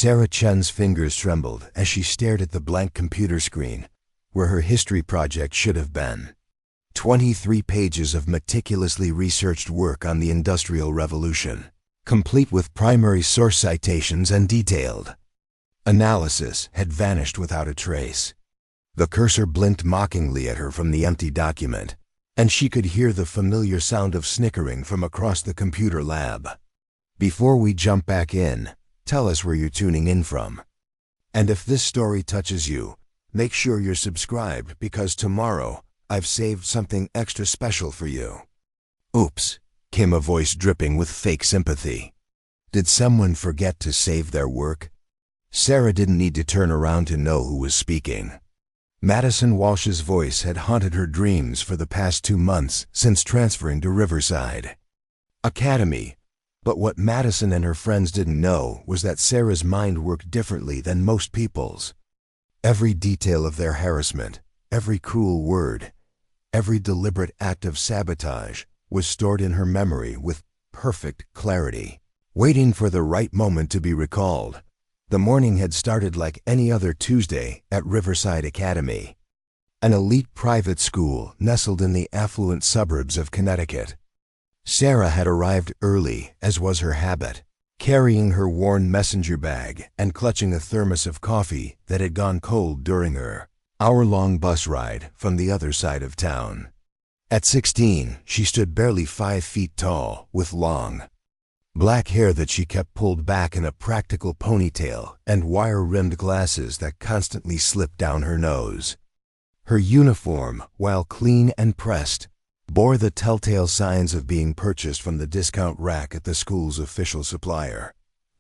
Sarah Chen's fingers trembled as she stared at the blank computer screen, where her history project should have been. 23 pages of meticulously researched work on the Industrial Revolution, complete with primary source citations and detailed analysis, had vanished without a trace. The cursor blinked mockingly at her from the empty document, and she could hear the familiar sound of snickering from across the computer lab. Before we jump back in, tell us where you're tuning in from. And if this story touches you, make sure you're subscribed, because tomorrow I've saved something extra special for you. Oops, came a voice dripping with fake sympathy. Did someone forget to save their work? Sarah didn't need to turn around to know who was speaking. Madison Walsh's voice had haunted her dreams for the past 2 months since transferring to Riverside Academy. But what Madison and her friends didn't know was that Sarah's mind worked differently than most people's. Every detail of their harassment, every cruel word, every deliberate act of sabotage was stored in her memory with perfect clarity, waiting for the right moment to be recalled. The morning had started like any other Tuesday at Riverside Academy, an elite private school nestled in the affluent suburbs of Connecticut. Sarah had arrived early, as was her habit, carrying her worn messenger bag and clutching a thermos of coffee that had gone cold during her hour-long bus ride from the other side of town. At 16, she stood barely 5 feet tall, with long, black hair that she kept pulled back in a practical ponytail and wire-rimmed glasses that constantly slipped down her nose. Her uniform, while clean and pressed, bore the telltale signs of being purchased from the discount rack at the school's official supplier.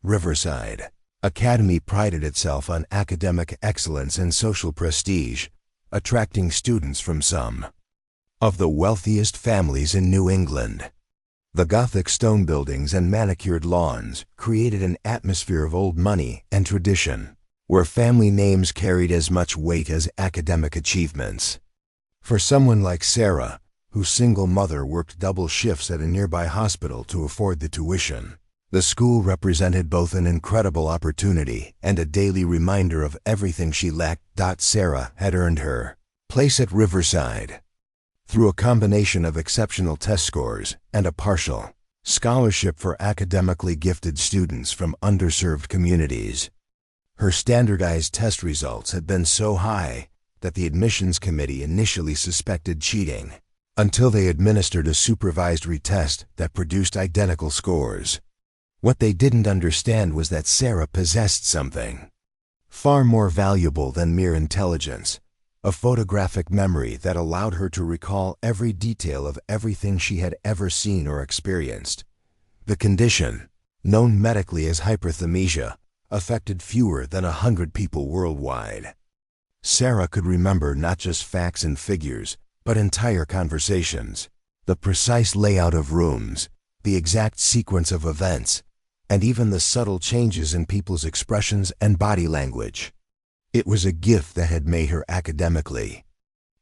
Riverside Academy prided itself on academic excellence and social prestige, attracting students from some of the wealthiest families in New England. The Gothic stone buildings and manicured lawns created an atmosphere of old money and tradition, where family names carried as much weight as academic achievements. For someone like Sarah, whose single mother worked double shifts at a nearby hospital to afford the tuition, the school represented both an incredible opportunity and a daily reminder of everything she lacked. Sarah had earned her place at Riverside through a combination of exceptional test scores and a partial scholarship for academically gifted students from underserved communities. Her standardized test results had been so high that the admissions committee initially suspected cheating, until they administered a supervised retest that produced identical scores. What they didn't understand was that Sarah possessed something far more valuable than mere intelligence, a photographic memory that allowed her to recall every detail of everything she had ever seen or experienced. The condition, known medically as hyperthymesia, affected fewer than 100 people worldwide. Sarah could remember not just facts and figures, but entire conversations, the precise layout of rooms, the exact sequence of events, and even the subtle changes in people's expressions and body language. It was a gift that had made her academically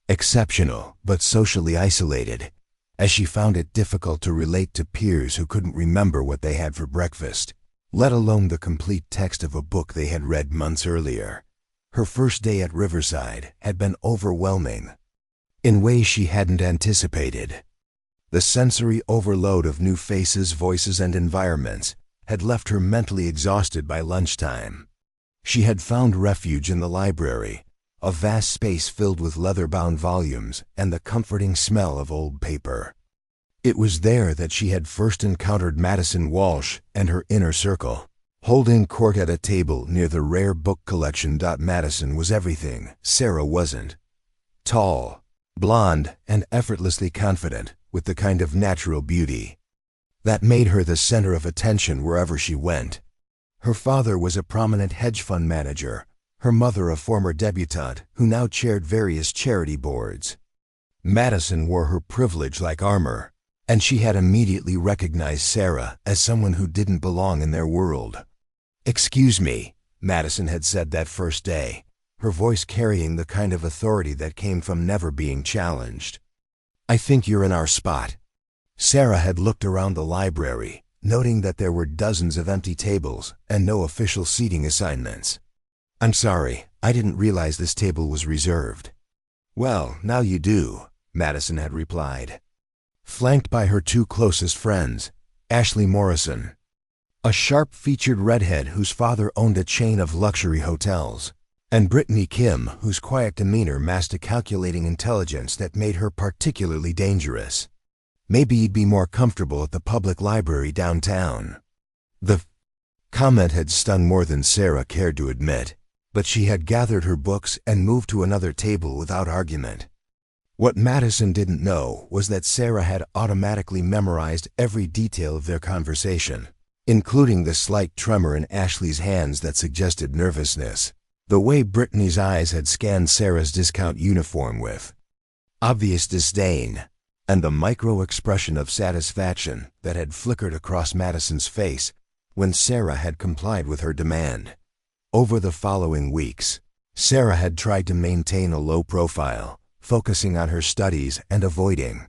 exceptional, but socially isolated, as she found it difficult to relate to peers who couldn't remember what they had for breakfast, let alone the complete text of a book they had read months earlier. Her first day at Riverside had been overwhelming in ways she hadn't anticipated. The sensory overload of new faces, voices, and environments had left her mentally exhausted by lunchtime. She had found refuge in the library, a vast space filled with leather-bound volumes and the comforting smell of old paper. It was there that she had first encountered Madison Walsh and her inner circle, holding court at a table near the rare book collection. Madison was everything Sarah wasn't. Tall, blonde, and effortlessly confident, with the kind of natural beauty that made her the center of attention wherever she went. Her father was a prominent hedge fund manager, her mother a former debutante who now chaired various charity boards. Madison wore her privilege like armor, and she had immediately recognized Sarah as someone who didn't belong in their world. "Excuse me," Madison had said that first day, her voice carrying the kind of authority that came from never being challenged. "I think you're in our spot." Sarah had looked around the library, noting that there were dozens of empty tables and no official seating assignments. "I'm sorry, I didn't realize this table was reserved." "Well, now you do," Madison had replied. Flanked by her two closest friends, Ashley Morrison, a sharp-featured redhead whose father owned a chain of luxury hotels, and Brittany Kim, whose quiet demeanor masked a calculating intelligence that made her particularly dangerous. "Maybe you'd be more comfortable at the public library downtown." The comment had stung more than Sarah cared to admit, but she had gathered her books and moved to another table without argument. What Madison didn't know was that Sarah had automatically memorized every detail of their conversation, including the slight tremor in Ashley's hands that suggested nervousness, the way Brittany's eyes had scanned Sarah's discount uniform with obvious disdain, and the micro-expression of satisfaction that had flickered across Madison's face when Sarah had complied with her demand. Over the following weeks, Sarah had tried to maintain a low profile, focusing on her studies and avoiding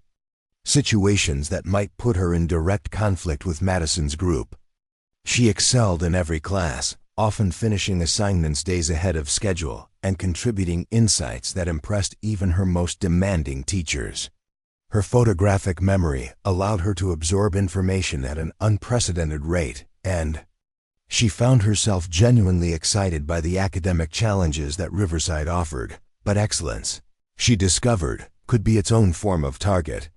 situations that might put her in direct conflict with Madison's group. She excelled in every class, often finishing assignments days ahead of schedule and contributing insights that impressed even her most demanding teachers. Her photographic memory allowed her to absorb information at an unprecedented rate, and she found herself genuinely excited by the academic challenges that Riverside offered. But excellence, she discovered, could be its own form of target.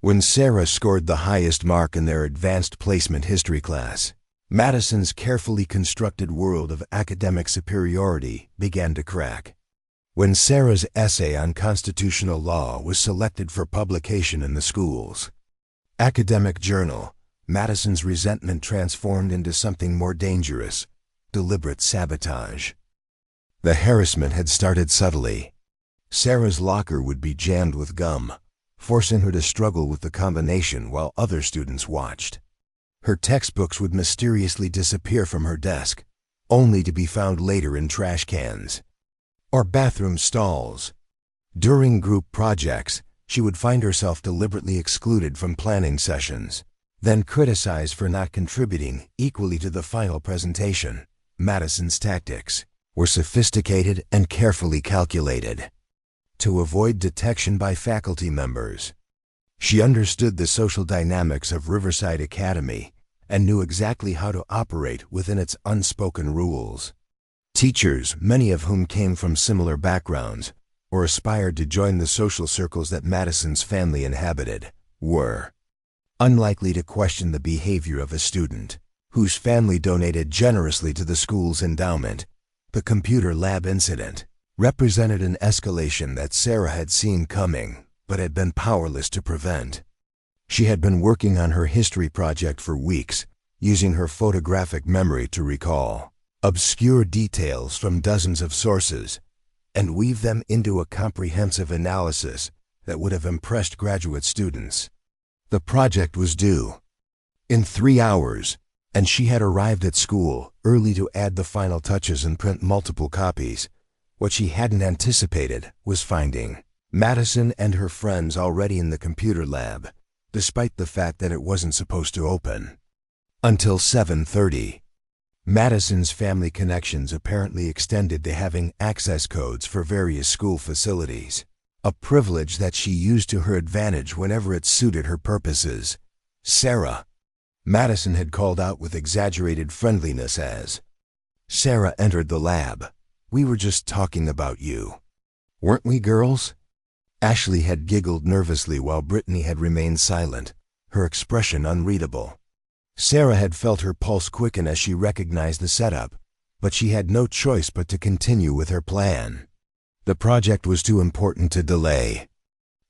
When Sarah scored the highest mark in their advanced placement history class, Madison's carefully constructed world of academic superiority began to crack. When Sarah's essay on constitutional law was selected for publication in the school's academic journal, Madison's resentment transformed into something more dangerous: deliberate sabotage. The harassment had started subtly. Sarah's locker would be jammed with gum, forcing her to struggle with the combination while other students watched. Her textbooks would mysteriously disappear from her desk, only to be found later in trash cans or bathroom stalls. During group projects, she would find herself deliberately excluded from planning sessions, then criticized for not contributing equally to the final presentation. Madison's tactics were sophisticated and carefully calculated to avoid detection by faculty members. She understood the social dynamics of Riverside Academy and knew exactly how to operate within its unspoken rules. Teachers, many of whom came from similar backgrounds or aspired to join the social circles that Madison's family inhabited, were unlikely to question the behavior of a student whose family donated generously to the school's endowment. The computer lab incident represented an escalation that Sarah had seen coming but had been powerless to prevent. She had been working on her history project for weeks, using her photographic memory to recall obscure details from dozens of sources and weave them into a comprehensive analysis that would have impressed graduate students. The project was due in 3 hours, and she had arrived at school early to add the final touches and print multiple copies. What she hadn't anticipated was finding Madison and her friends already in the computer lab, despite the fact that it wasn't supposed to open until 7:30. Madison's family connections apparently extended to having access codes for various school facilities, a privilege that she used to her advantage whenever it suited her purposes. "Sarah," Madison had called out with exaggerated friendliness as Sarah entered the lab. "We were just talking about you. Weren't we, girls?" Ashley had giggled nervously while Brittany had remained silent, her expression unreadable. Sarah had felt her pulse quicken as she recognized the setup, but she had no choice but to continue with her plan. The project was too important to delay,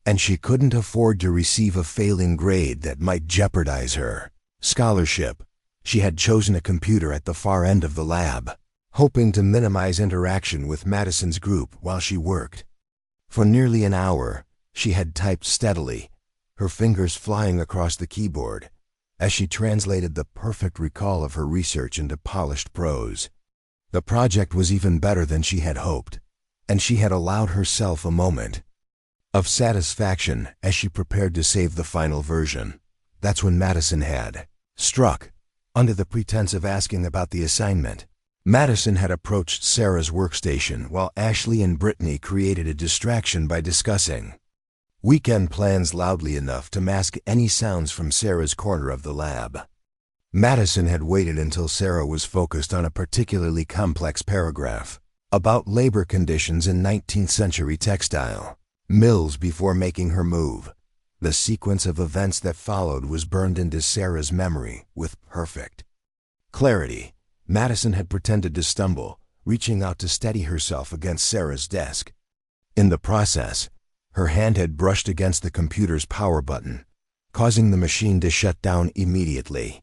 and she couldn't afford to receive a failing grade that might jeopardize her scholarship. She had chosen a computer at the far end of the lab, hoping to minimize interaction with Madison's group while she worked. For nearly an hour, she had typed steadily, her fingers flying across the keyboard, as she translated the perfect recall of her research into polished prose. The project was even better than she had hoped, and she had allowed herself a moment of satisfaction as she prepared to save the final version. That's when Madison had Struck, under the pretense of asking about the assignment, Madison had approached Sarah's workstation while Ashley and Brittany created a distraction by discussing weekend plans loudly enough to mask any sounds from Sarah's corner of the lab. Madison had waited until Sarah was focused on a particularly complex paragraph about labor conditions in 19th century textile mills before making her move. The sequence of events that followed was burned into Sarah's memory with perfect clarity. Madison had pretended to stumble, reaching out to steady herself against Sarah's desk. In the process, her hand had brushed against the computer's power button, causing the machine to shut down immediately.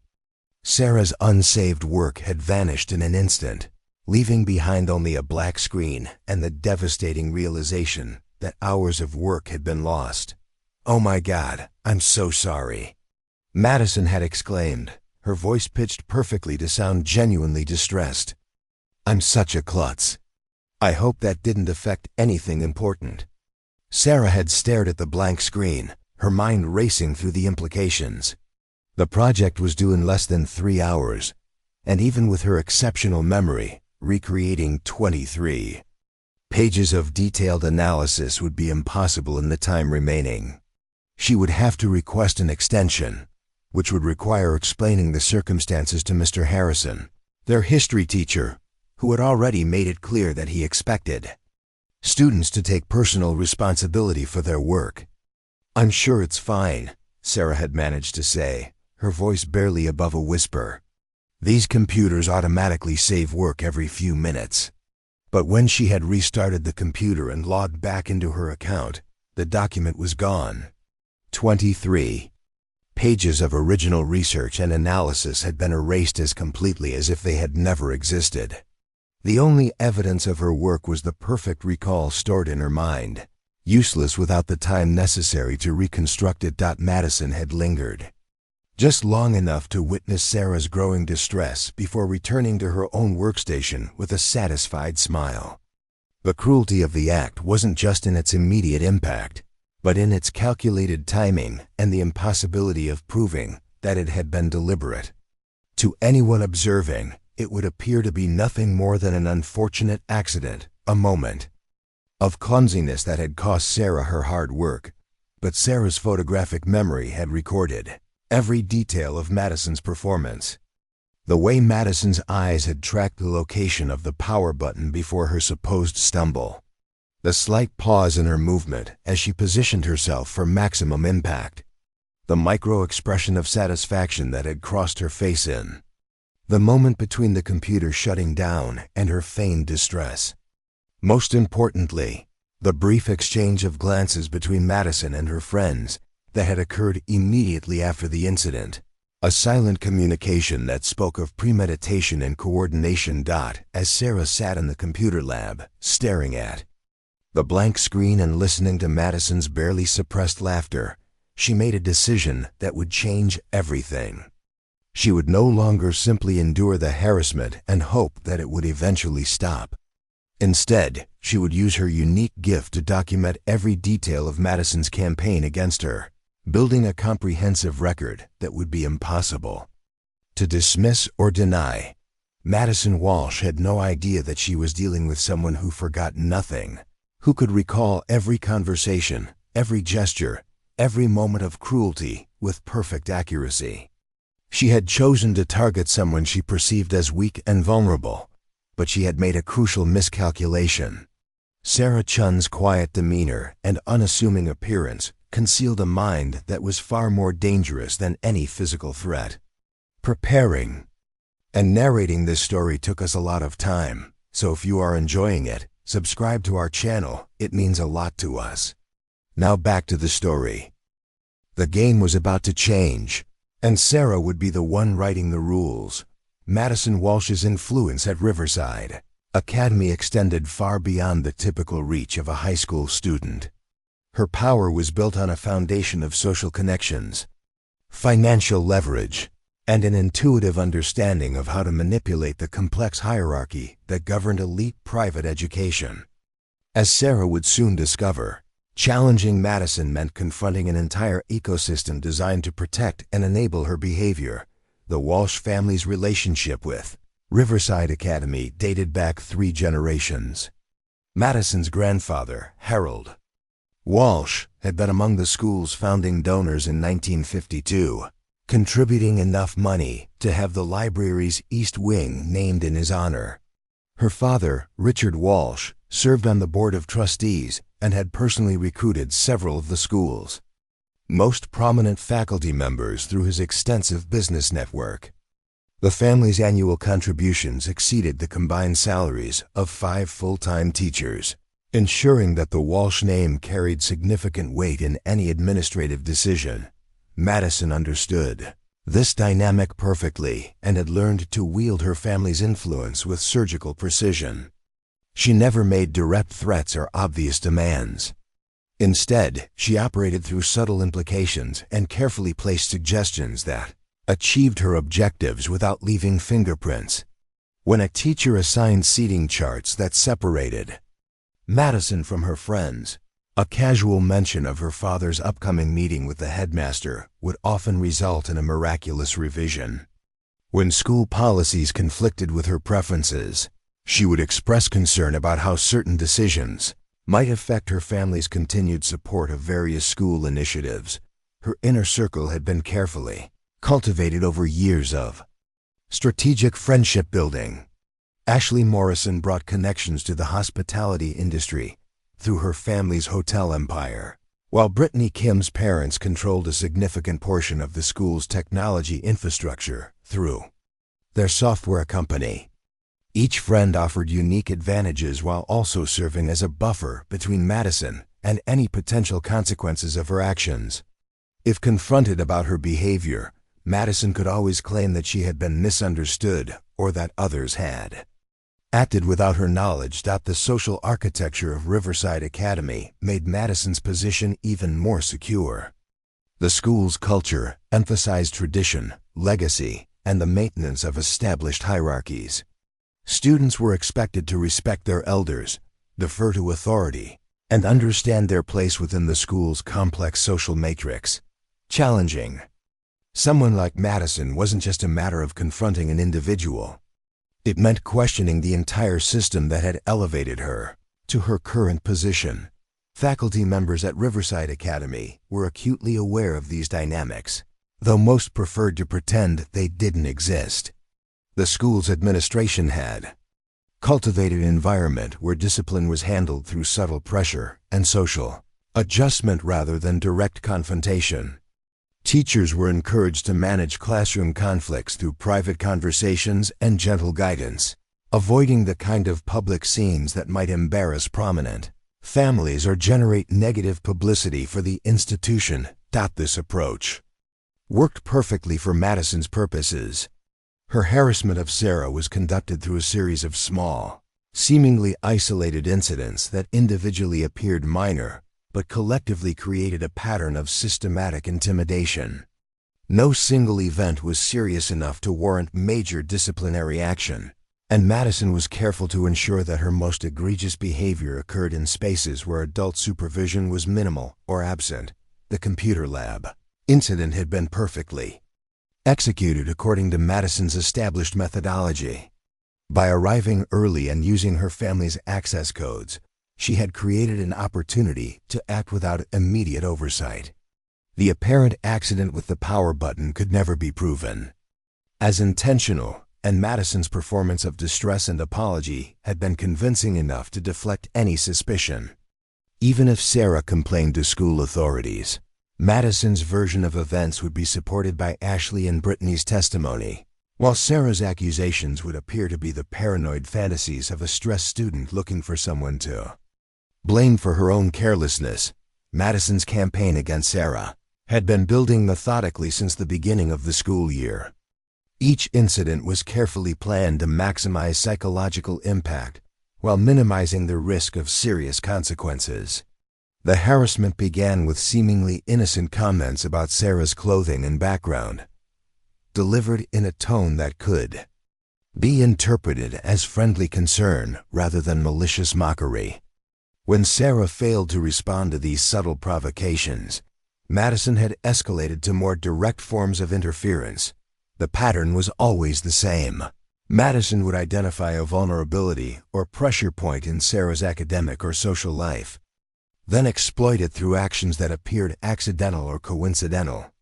Sarah's unsaved work had vanished in an instant, leaving behind only a black screen and the devastating realization that hours of work had been lost. "Oh my God, I'm so sorry," Madison had exclaimed, her voice pitched perfectly to sound genuinely distressed. "I'm such a klutz. I hope that didn't affect anything important." Sarah had stared at the blank screen, her mind racing through the implications. The project was due in less than 3 hours, and even with her exceptional memory, recreating 23 pages of detailed analysis would be impossible in the time remaining. She would have to request an extension, which would require explaining the circumstances to Mr. Harrison, their history teacher, who had already made it clear that he expected students to take personal responsibility for their work. "I'm sure it's fine," Sarah had managed to say, her voice barely above a whisper. "These computers automatically save work every few minutes." But when she had restarted the computer and logged back into her account, the document was gone. 23 pages of original research and analysis had been erased as completely as if they had never existed. The only evidence of her work was the perfect recall stored in her mind, useless without the time necessary to reconstruct it. Madison had lingered just long enough to witness Sarah's growing distress before returning to her own workstation with a satisfied smile. The cruelty of the act wasn't just in its immediate impact, but in its calculated timing and the impossibility of proving that it had been deliberate. To anyone observing, it would appear to be nothing more than an unfortunate accident, a moment of clumsiness that had cost Sarah her hard work, but Sarah's photographic memory had recorded every detail of Madison's performance. The way Madison's eyes had tracked the location of the power button before her supposed stumble. The slight pause in her movement as she positioned herself for maximum impact. The micro-expression of satisfaction that had crossed her face in the moment between the computer shutting down and her feigned distress. Most importantly, the brief exchange of glances between Madison and her friends that had occurred immediately after the incident. A silent communication that spoke of premeditation and coordination. As Sarah sat in the computer lab, staring at the blank screen and listening to Madison's barely suppressed laughter, she made a decision that would change everything. She would no longer simply endure the harassment and hope that it would eventually stop. Instead, she would use her unique gift to document every detail of Madison's campaign against her, building a comprehensive record that would be impossible to dismiss or deny. Madison Walsh had no idea that she was dealing with someone who forgot nothing, who could recall every conversation, every gesture, every moment of cruelty with perfect accuracy. She had chosen to target someone she perceived as weak and vulnerable, but she had made a crucial miscalculation. Sarah Chun's quiet demeanor and unassuming appearance concealed a mind that was far more dangerous than any physical threat. Preparing and narrating this story took us a lot of time, so if you are enjoying it, subscribe to our channel. It means a lot to us. Now back to the story. The game was about to change, and Sarah would be the one writing the rules. Madison Walsh's influence at Riverside Academy extended far beyond the typical reach of a high school student. Her power was built on a foundation of social connections, financial leverage, and an intuitive understanding of how to manipulate the complex hierarchy that governed elite private education. As Sarah would soon discover, challenging Madison meant confronting an entire ecosystem designed to protect and enable her behavior, The Walsh family's relationship with Riverside Academy dated back 3 generations. Madison's grandfather, Harold Walsh, had been among the school's founding donors in 1952, contributing enough money to have the library's East Wing named in his honor. Her father, Richard Walsh, served on the board of trustees and had personally recruited several of the school's most prominent faculty members through his extensive business network. The family's annual contributions exceeded the combined salaries of 5 full-time teachers, ensuring that the Walsh name carried significant weight in any administrative decision. Madison understood this dynamic perfectly and had learned to wield her family's influence with surgical precision. She never made direct threats or obvious demands. Instead, she operated through subtle implications and carefully placed suggestions that achieved her objectives without leaving fingerprints. When a teacher assigned seating charts that separated Madison from her friends, a casual mention of her father's upcoming meeting with the headmaster would often result in a miraculous revision. When school policies conflicted with her preferences, she would express concern about how certain decisions might affect her family's continued support of various school initiatives. Her inner circle had been carefully cultivated over years of strategic friendship building. Ashley Morrison brought connections to the hospitality industry through her family's hotel empire, while Brittany Kim's parents controlled a significant portion of the school's technology infrastructure through their software company. Each friend offered unique advantages while also serving as a buffer between Madison and any potential consequences of her actions. If confronted about her behavior, Madison could always claim that she had been misunderstood or that others had acted without her knowledge. The social architecture of Riverside Academy made Madison's position even more secure. The school's culture emphasized tradition, legacy, and the maintenance of established hierarchies. Students were expected to respect their elders, defer to authority, and understand their place within the school's complex social matrix. Challenging someone like Madison wasn't just a matter of confronting an individual. It meant questioning the entire system that had elevated her to her current position. Faculty members at Riverside Academy were acutely aware of these dynamics, though most preferred to pretend they didn't exist. The school's administration had cultivated an environment where discipline was handled through subtle pressure and social adjustment rather than direct confrontation. Teachers were encouraged to manage classroom conflicts through private conversations and gentle guidance, avoiding the kind of public scenes that might embarrass prominent families or generate negative publicity for the institution. This approach worked perfectly for Madison's purposes. Her harassment of Sarah was conducted through a series of small, seemingly isolated incidents that individually appeared minor, but collectively created a pattern of systematic intimidation. No single event was serious enough to warrant major disciplinary action, and Madison was careful to ensure that her most egregious behavior occurred in spaces where adult supervision was minimal or absent. The computer lab incident had been perfectly executed according to Madison's established methodology. By arriving early and using her family's access codes, she had created an opportunity to act without immediate oversight. The apparent accident with the power button could never be proven as intentional, and Madison's performance of distress and apology had been convincing enough to deflect any suspicion. Even if Sarah complained to school authorities, Madison's version of events would be supported by Ashley and Brittany's testimony, while Sarah's accusations would appear to be the paranoid fantasies of a stressed student looking for someone to blame for her own carelessness. Madison's campaign against Sarah had been building methodically since the beginning of the school year. Each incident was carefully planned to maximize psychological impact while minimizing the risk of serious consequences. The harassment began with seemingly innocent comments about Sarah's clothing and background, delivered in a tone that could be interpreted as friendly concern rather than malicious mockery. When Sarah failed to respond to these subtle provocations, Madison had escalated to more direct forms of interference. The pattern was always the same. Madison would identify a vulnerability or pressure point in Sarah's academic or social life, then exploit it through actions that appeared accidental or coincidental.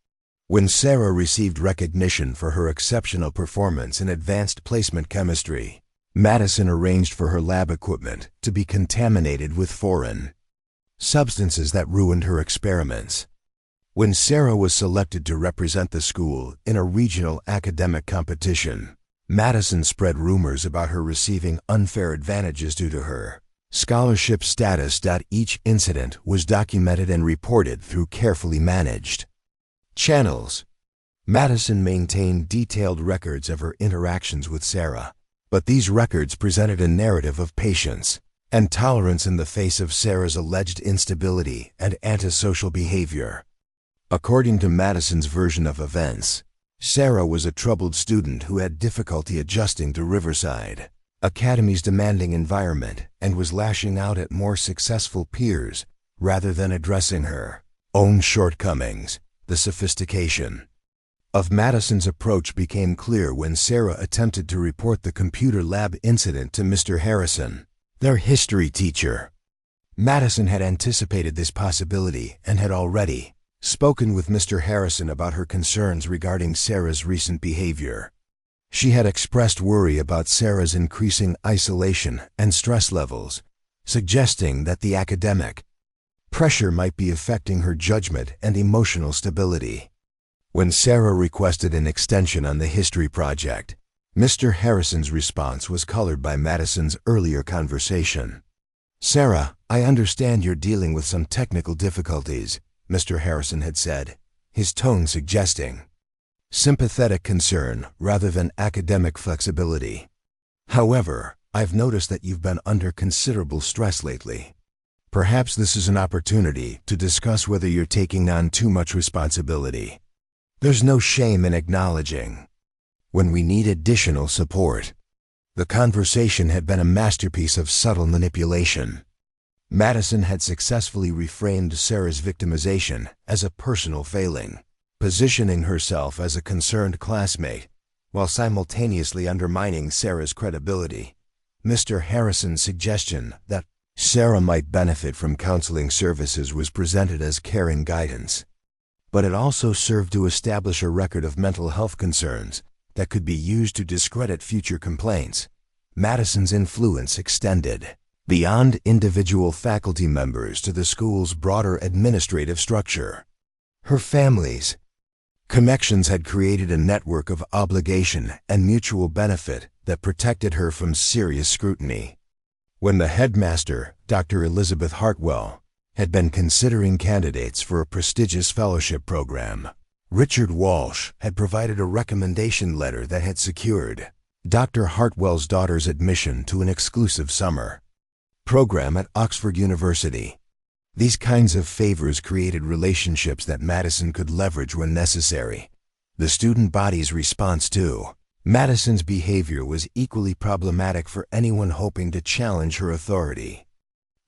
When Sarah received recognition for her exceptional performance in advanced placement chemistry, Madison arranged for her lab equipment to be contaminated with foreign substances that ruined her experiments. When Sarah was selected to represent the school in a regional academic competition, Madison spread rumors about her receiving unfair advantages due to her scholarship status. Each incident was documented and reported through carefully managed channels. Madison maintained detailed records of her interactions with Sarah, but these records presented a narrative of patience and tolerance in the face of Sarah's alleged instability and antisocial behavior. According to Madison's version of events, Sarah was a troubled student who had difficulty adjusting to Riverside Academy's demanding environment and was lashing out at more successful peers rather than addressing her own shortcomings. The sophistication of Madison's approach became clear when Sarah attempted to report the computer lab incident to Mr. Harrison, their history teacher. Madison had anticipated this possibility and had already spoken with Mr. Harrison about her concerns regarding Sarah's recent behavior. She had expressed worry about Sarah's increasing isolation and stress levels, suggesting that the academic pressure might be affecting her judgment and emotional stability. When Sarah requested an extension on the history project, Mr. Harrison's response was colored by Madison's earlier conversation. "Sarah, I understand you're dealing with some technical difficulties," Mr. Harrison had said, his tone suggesting sympathetic concern rather than academic flexibility. "However, I've noticed that you've been under considerable stress lately. Perhaps this is an opportunity to discuss whether you're taking on too much responsibility. There's no shame in acknowledging when we need additional support." The conversation had been a masterpiece of subtle manipulation. Madison had successfully reframed Sarah's victimization as a personal failing, positioning herself as a concerned classmate while simultaneously undermining Sarah's credibility. Mr. Harrison's suggestion that Sarah might benefit from counseling services was presented as caring guidance, but it also served to establish a record of mental health concerns that could be used to discredit future complaints. Madison's influence extended beyond individual faculty members to the school's broader administrative structure. Her family's connections had created a network of obligation and mutual benefit that protected her from serious scrutiny. When the headmaster, Dr. Elizabeth Hartwell, had been considering candidates for a prestigious fellowship program, Richard Walsh had provided a recommendation letter that had secured Dr. Hartwell's daughter's admission to an exclusive summer program at Oxford University. These kinds of favors created relationships that Madison could leverage when necessary. The student body's response to Madison's behavior was equally problematic for anyone hoping to challenge her authority.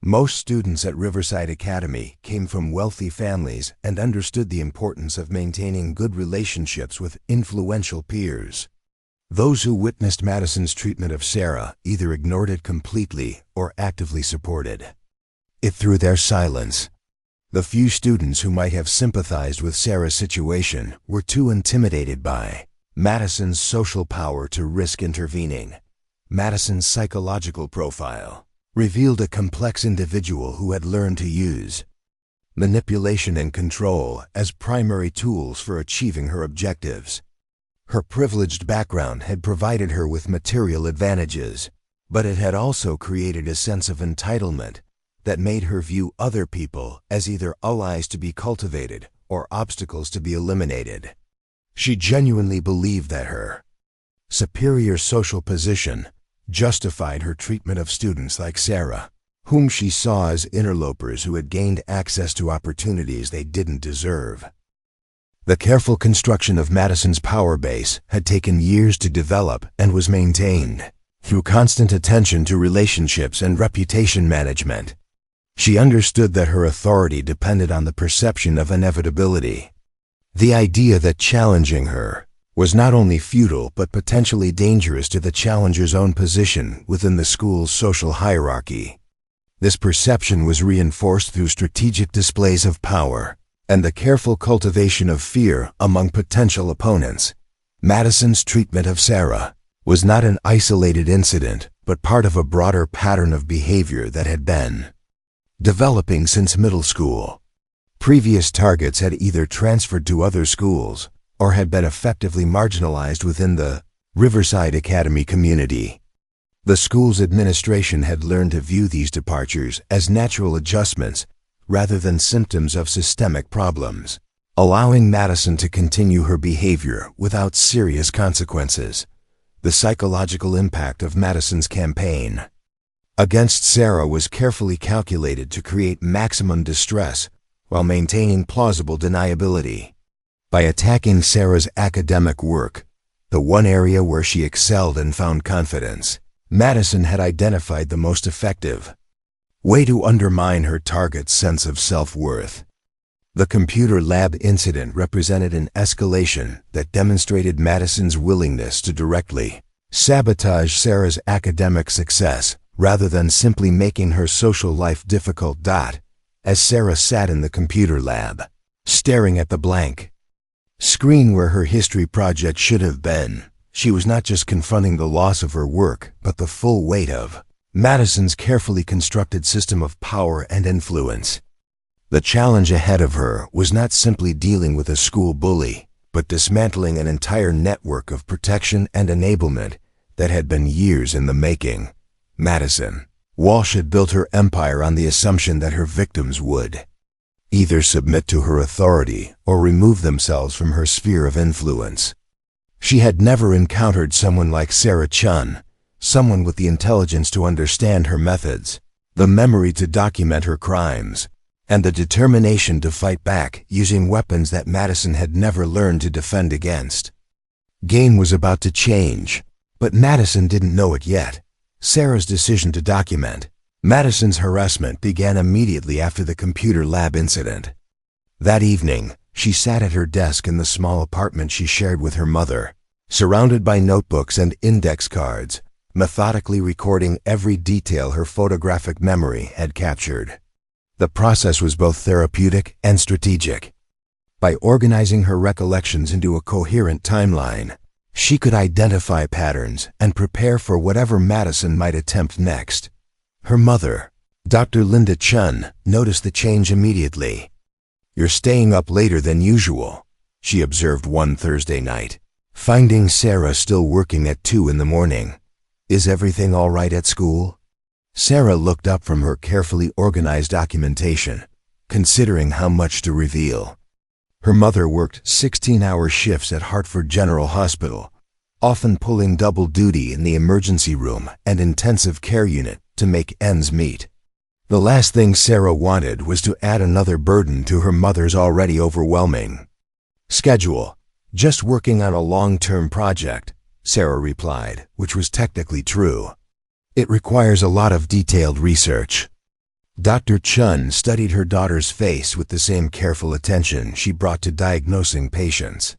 Most students at Riverside Academy came from wealthy families and understood the importance of maintaining good relationships with influential peers. Those who witnessed Madison's treatment of Sarah either ignored it completely or actively supported it through their silence. The few students who might have sympathized with Sarah's situation were too intimidated by Madison's social power to risk intervening. Madison's psychological profile revealed a complex individual who had learned to use manipulation and control as primary tools for achieving her objectives. Her privileged background had provided her with material advantages, but it had also created a sense of entitlement that made her view other people as either allies to be cultivated or obstacles to be eliminated. She genuinely believed that her superior social position justified her treatment of students like Sarah, whom she saw as interlopers who had gained access to opportunities they didn't deserve. The careful construction of Madison's power base had taken years to develop and was maintained through constant attention to relationships and reputation management. She understood that her authority depended on the perception of inevitability. The idea that challenging her was not only futile but potentially dangerous to the challenger's own position within the school's social hierarchy. This perception was reinforced through strategic displays of power and the careful cultivation of fear among potential opponents. Madison's treatment of Sarah was not an isolated incident, but part of a broader pattern of behavior that had been developing since middle school. Previous targets had either transferred to other schools or had been effectively marginalized within the Riverside Academy community. The school's administration had learned to view these departures as natural adjustments rather than symptoms of systemic problems, allowing Madison to continue her behavior without serious consequences. The psychological impact of Madison's campaign against Sarah was carefully calculated to create maximum distress while maintaining plausible deniability. By attacking Sarah's academic work, the one area where she excelled and found confidence, Madison had identified the most effective way to undermine her target's sense of self-worth. The computer lab incident represented an escalation that demonstrated Madison's willingness to directly sabotage Sarah's academic success rather than simply making her social life difficult. As Sarah sat in the computer lab, staring at the blank screen where her history project should have been, she was not just confronting the loss of her work, but the full weight of Madison's carefully constructed system of power and influence. The challenge ahead of her was not simply dealing with a school bully, but dismantling an entire network of protection and enablement that had been years in the making. Madison Walsh had built her empire on the assumption that her victims would either submit to her authority or remove themselves from her sphere of influence. She had never encountered someone like Sarah Chun, someone with the intelligence to understand her methods, the memory to document her crimes, and the determination to fight back using weapons that Madison had never learned to defend against. Game was about to change, but Madison didn't know it yet. Sarah's decision to document Madison's harassment began immediately after the computer lab incident. That evening, she sat at her desk in the small apartment she shared with her mother, surrounded by notebooks and index cards, methodically recording every detail her photographic memory had captured. The process was both therapeutic and strategic. By organizing her recollections into a coherent timeline, she could identify patterns and prepare for whatever Madison might attempt next. Her mother, Dr. Linda Chun, noticed the change immediately. "You're staying up later than usual," she observed one Thursday night, finding Sarah still working at 2 in the morning. "Is everything all right at school?" Sarah looked up from her carefully organized documentation, considering how much to reveal. Her mother worked 16-hour shifts at Hartford General Hospital, often pulling double duty in the emergency room and intensive care unit to make ends meet. The last thing Sarah wanted was to add another burden to her mother's already overwhelming schedule. "Just working on a long-term project," Sarah replied, which was technically true. "It requires a lot of detailed research." Dr. Chun studied her daughter's face with the same careful attention she brought to diagnosing patients.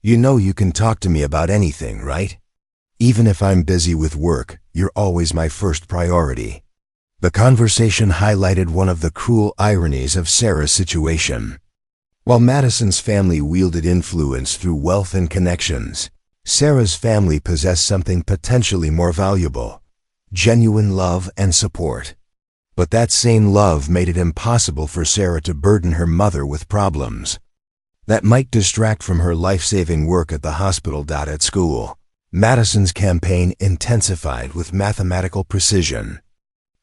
"You know you can talk to me about anything, right? Even if I'm busy with work, you're always my first priority." The conversation highlighted one of the cruel ironies of Sarah's situation. While Madison's family wielded influence through wealth and connections, Sarah's family possessed something potentially more valuable: genuine love and support. But that same love made it impossible for Sarah to burden her mother with problems that might distract from her life-saving work at the hospital. At school, Madison's campaign intensified with mathematical precision.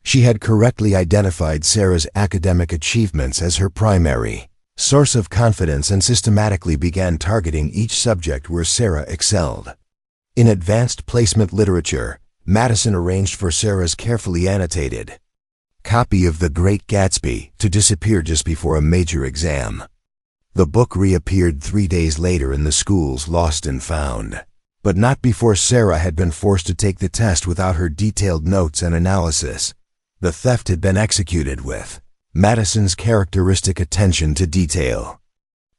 She had correctly identified Sarah's academic achievements as her primary source of confidence and systematically began targeting each subject where Sarah excelled. In advanced placement literature, Madison arranged for Sarah's carefully annotated copy of The Great Gatsby to disappear just before a major exam. The book reappeared 3 days later in the school's Lost and Found, but not before Sarah had been forced to take the test without her detailed notes and analysis. The theft had been executed with Madison's characteristic attention to detail.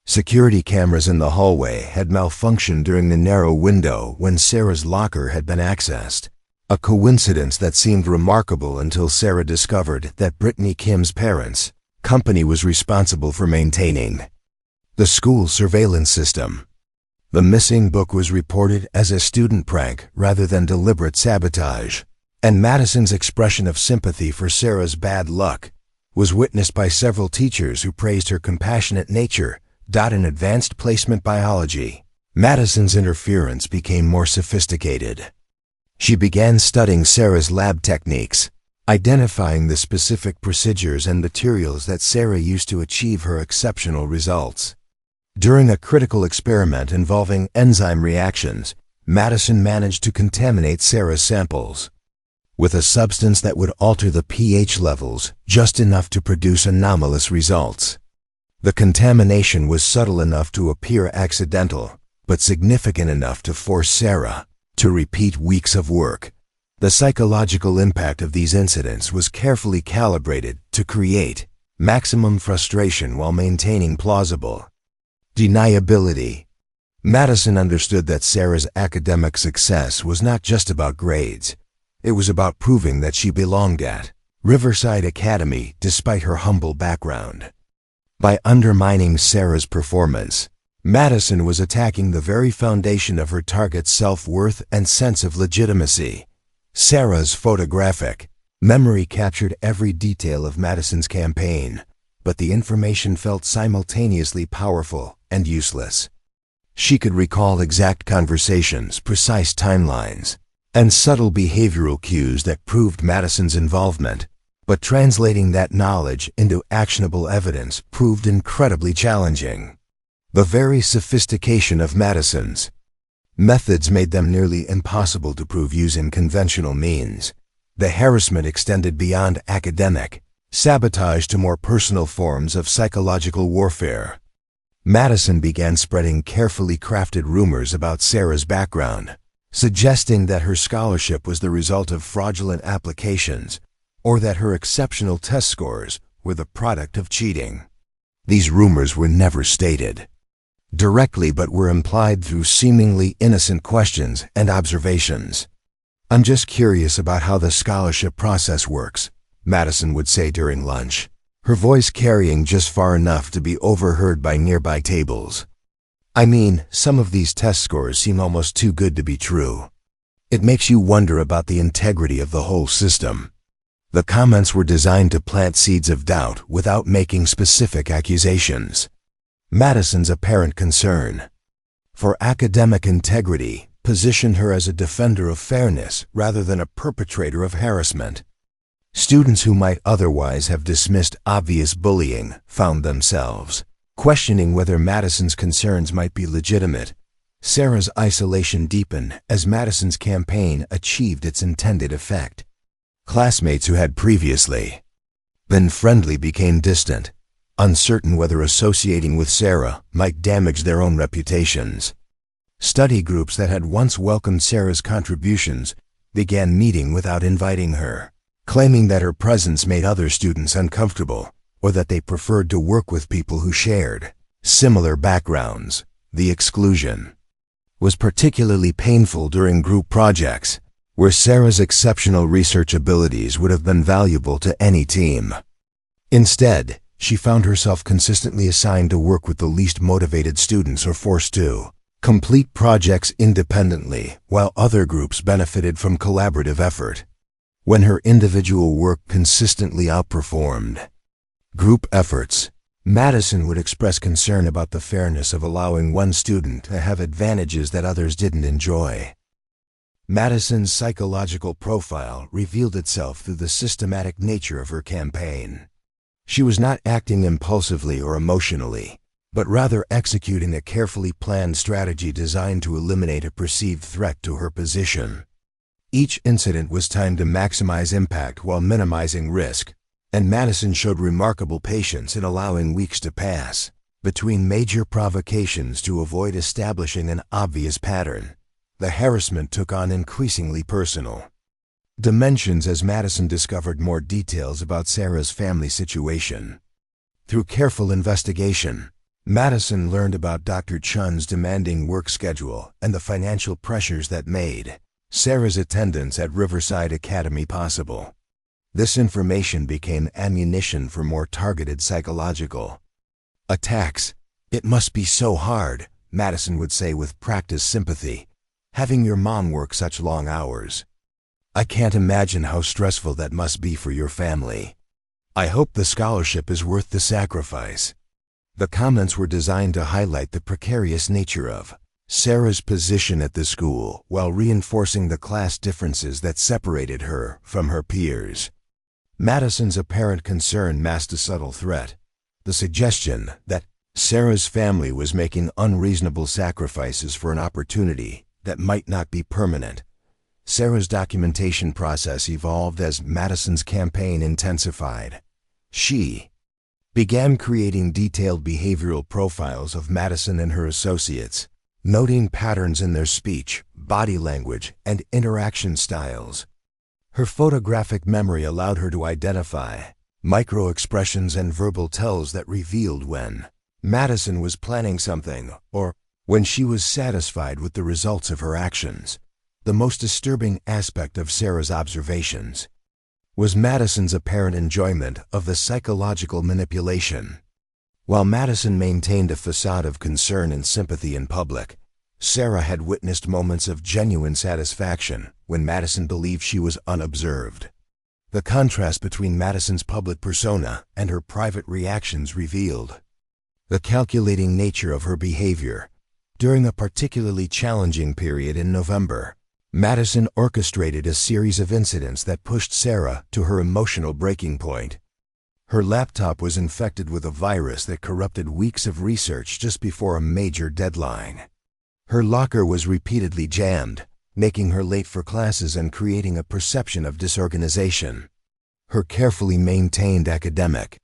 Security cameras in the hallway had malfunctioned during the narrow window when Sarah's locker had been accessed. A coincidence that seemed remarkable until Sarah discovered that Brittany Kim's parents' company was responsible for maintaining the school surveillance system. The missing book was reported as a student prank rather than deliberate sabotage, and Madison's expression of sympathy for Sarah's bad luck was witnessed by several teachers who praised her compassionate nature. In advanced placement biology, Madison's interference became more sophisticated. She began studying Sarah's lab techniques, identifying the specific procedures and materials that Sarah used to achieve her exceptional results. During a critical experiment involving enzyme reactions, Madison managed to contaminate Sarah's samples with a substance that would alter the pH levels just enough to produce anomalous results. The contamination was subtle enough to appear accidental, but significant enough to force Sarah to repeat weeks of work. The psychological impact of these incidents was carefully calibrated to create maximum frustration while maintaining plausible deniability. Madison understood that Sarah's academic success was not just about grades. It was about proving that she belonged at Riverside Academy despite her humble background. By undermining Sarah's performance, Madison was attacking the very foundation of her target's self-worth and sense of legitimacy. Sarah's photographic memory captured every detail of Madison's campaign, but the information felt simultaneously powerful and useless. She could recall exact conversations, precise timelines, and subtle behavioral cues that proved Madison's involvement. But translating that knowledge into actionable evidence proved incredibly challenging. The very sophistication of Madison's methods made them nearly impossible to prove using conventional means. The harassment extended beyond academic sabotage to more personal forms of psychological warfare. Madison began spreading carefully crafted rumors about Sarah's background, suggesting that her scholarship was the result of fraudulent applications, or that her exceptional test scores were the product of cheating. These rumors were never stated directly but were implied through seemingly innocent questions and observations. "I'm just curious about how the scholarship process works," Madison would say during lunch, her voice carrying just far enough to be overheard by nearby tables. "I mean, some of these test scores seem almost too good to be true. It makes you wonder about the integrity of the whole system." The comments were designed to plant seeds of doubt without making specific accusations. Madison's apparent concern for academic integrity positioned her as a defender of fairness rather than a perpetrator of harassment. Students who might otherwise have dismissed obvious bullying found themselves questioning whether Madison's concerns might be legitimate. Sarah's isolation deepened as Madison's campaign achieved its intended effect. Classmates who had previously been friendly became distant, uncertain whether associating with Sarah might damage their own reputations. Study groups that had once welcomed Sarah's contributions began meeting without inviting her, claiming that her presence made other students uncomfortable or that they preferred to work with people who shared similar backgrounds. The exclusion was particularly painful during group projects, where Sarah's exceptional research abilities would have been valuable to any team. Instead, she found herself consistently assigned to work with the least motivated students or forced to complete projects independently, while other groups benefited from collaborative effort. When her individual work consistently outperformed group efforts, Madison would express concern about the fairness of allowing one student to have advantages that others didn't enjoy. Madison's psychological profile revealed itself through the systematic nature of her campaign. She was not acting impulsively or emotionally, but rather executing a carefully planned strategy designed to eliminate a perceived threat to her position. Each incident was timed to maximize impact while minimizing risk, and Madison showed remarkable patience in allowing weeks to pass between major provocations to avoid establishing an obvious pattern. The harassment took on increasingly personal dimensions as Madison discovered more details about Sarah's family situation. Through careful investigation, Madison learned about Dr. Chun's demanding work schedule and the financial pressures that made Sarah's attendance at Riverside Academy possible. This information became ammunition for more targeted psychological attacks. "It must be so hard," Madison would say with practiced sympathy, "having your mom work such long hours. I can't imagine how stressful that must be for your family. I hope the scholarship is worth the sacrifice." The comments were designed to highlight the precarious nature of Sarah's position at the school while reinforcing the class differences that separated her from her peers. Madison's apparent concern masked a subtle threat, the suggestion that Sarah's family was making unreasonable sacrifices for an opportunity that might not be permanent. Sarah's documentation process evolved as Madison's campaign intensified. She began creating detailed behavioral profiles of Madison and her associates, noting patterns in their speech, body language, and interaction styles. Her photographic memory allowed her to identify micro-expressions and verbal tells that revealed when Madison was planning something or when she was satisfied with the results of her actions. The most disturbing aspect of Sarah's observations was Madison's apparent enjoyment of the psychological manipulation. While Madison maintained a facade of concern and sympathy in public, Sarah had witnessed moments of genuine satisfaction when Madison believed she was unobserved. The contrast between Madison's public persona and her private reactions revealed the calculating nature of her behavior. During a particularly challenging period in November, Madison orchestrated a series of incidents that pushed Sarah to her emotional breaking point. Her laptop was infected with a virus that corrupted weeks of research just before a major deadline. Her locker was repeatedly jammed, making her late for classes and creating a perception of disorganization. Her carefully maintained academic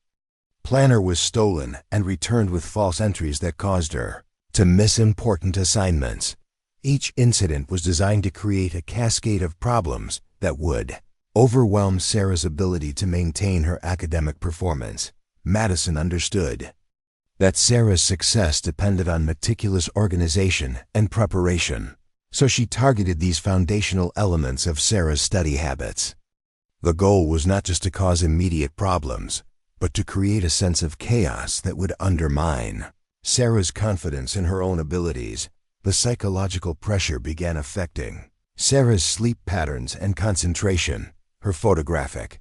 planner was stolen and returned with false entries that caused her to miss important assignments. Each incident was designed to create a cascade of problems that would overwhelm Sarah's ability to maintain her academic performance. Madison understood that Sarah's success depended on meticulous organization and preparation, so she targeted these foundational elements of Sarah's study habits. The goal was not just to cause immediate problems, but to create a sense of chaos that would undermine Sarah's confidence in her own abilities. The psychological pressure began affecting Sarah's sleep patterns and concentration. Her photographic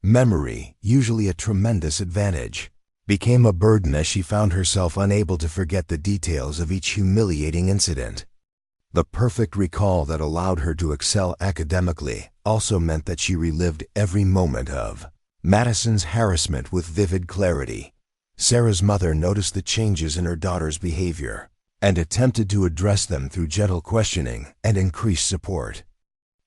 memory, usually a tremendous advantage, became a burden as she found herself unable to forget the details of each humiliating incident. The perfect recall that allowed her to excel academically also meant that she relived every moment of Madison's harassment with vivid clarity. Sarah's mother noticed the changes in her daughter's behavior and attempted to address them through gentle questioning and increased support.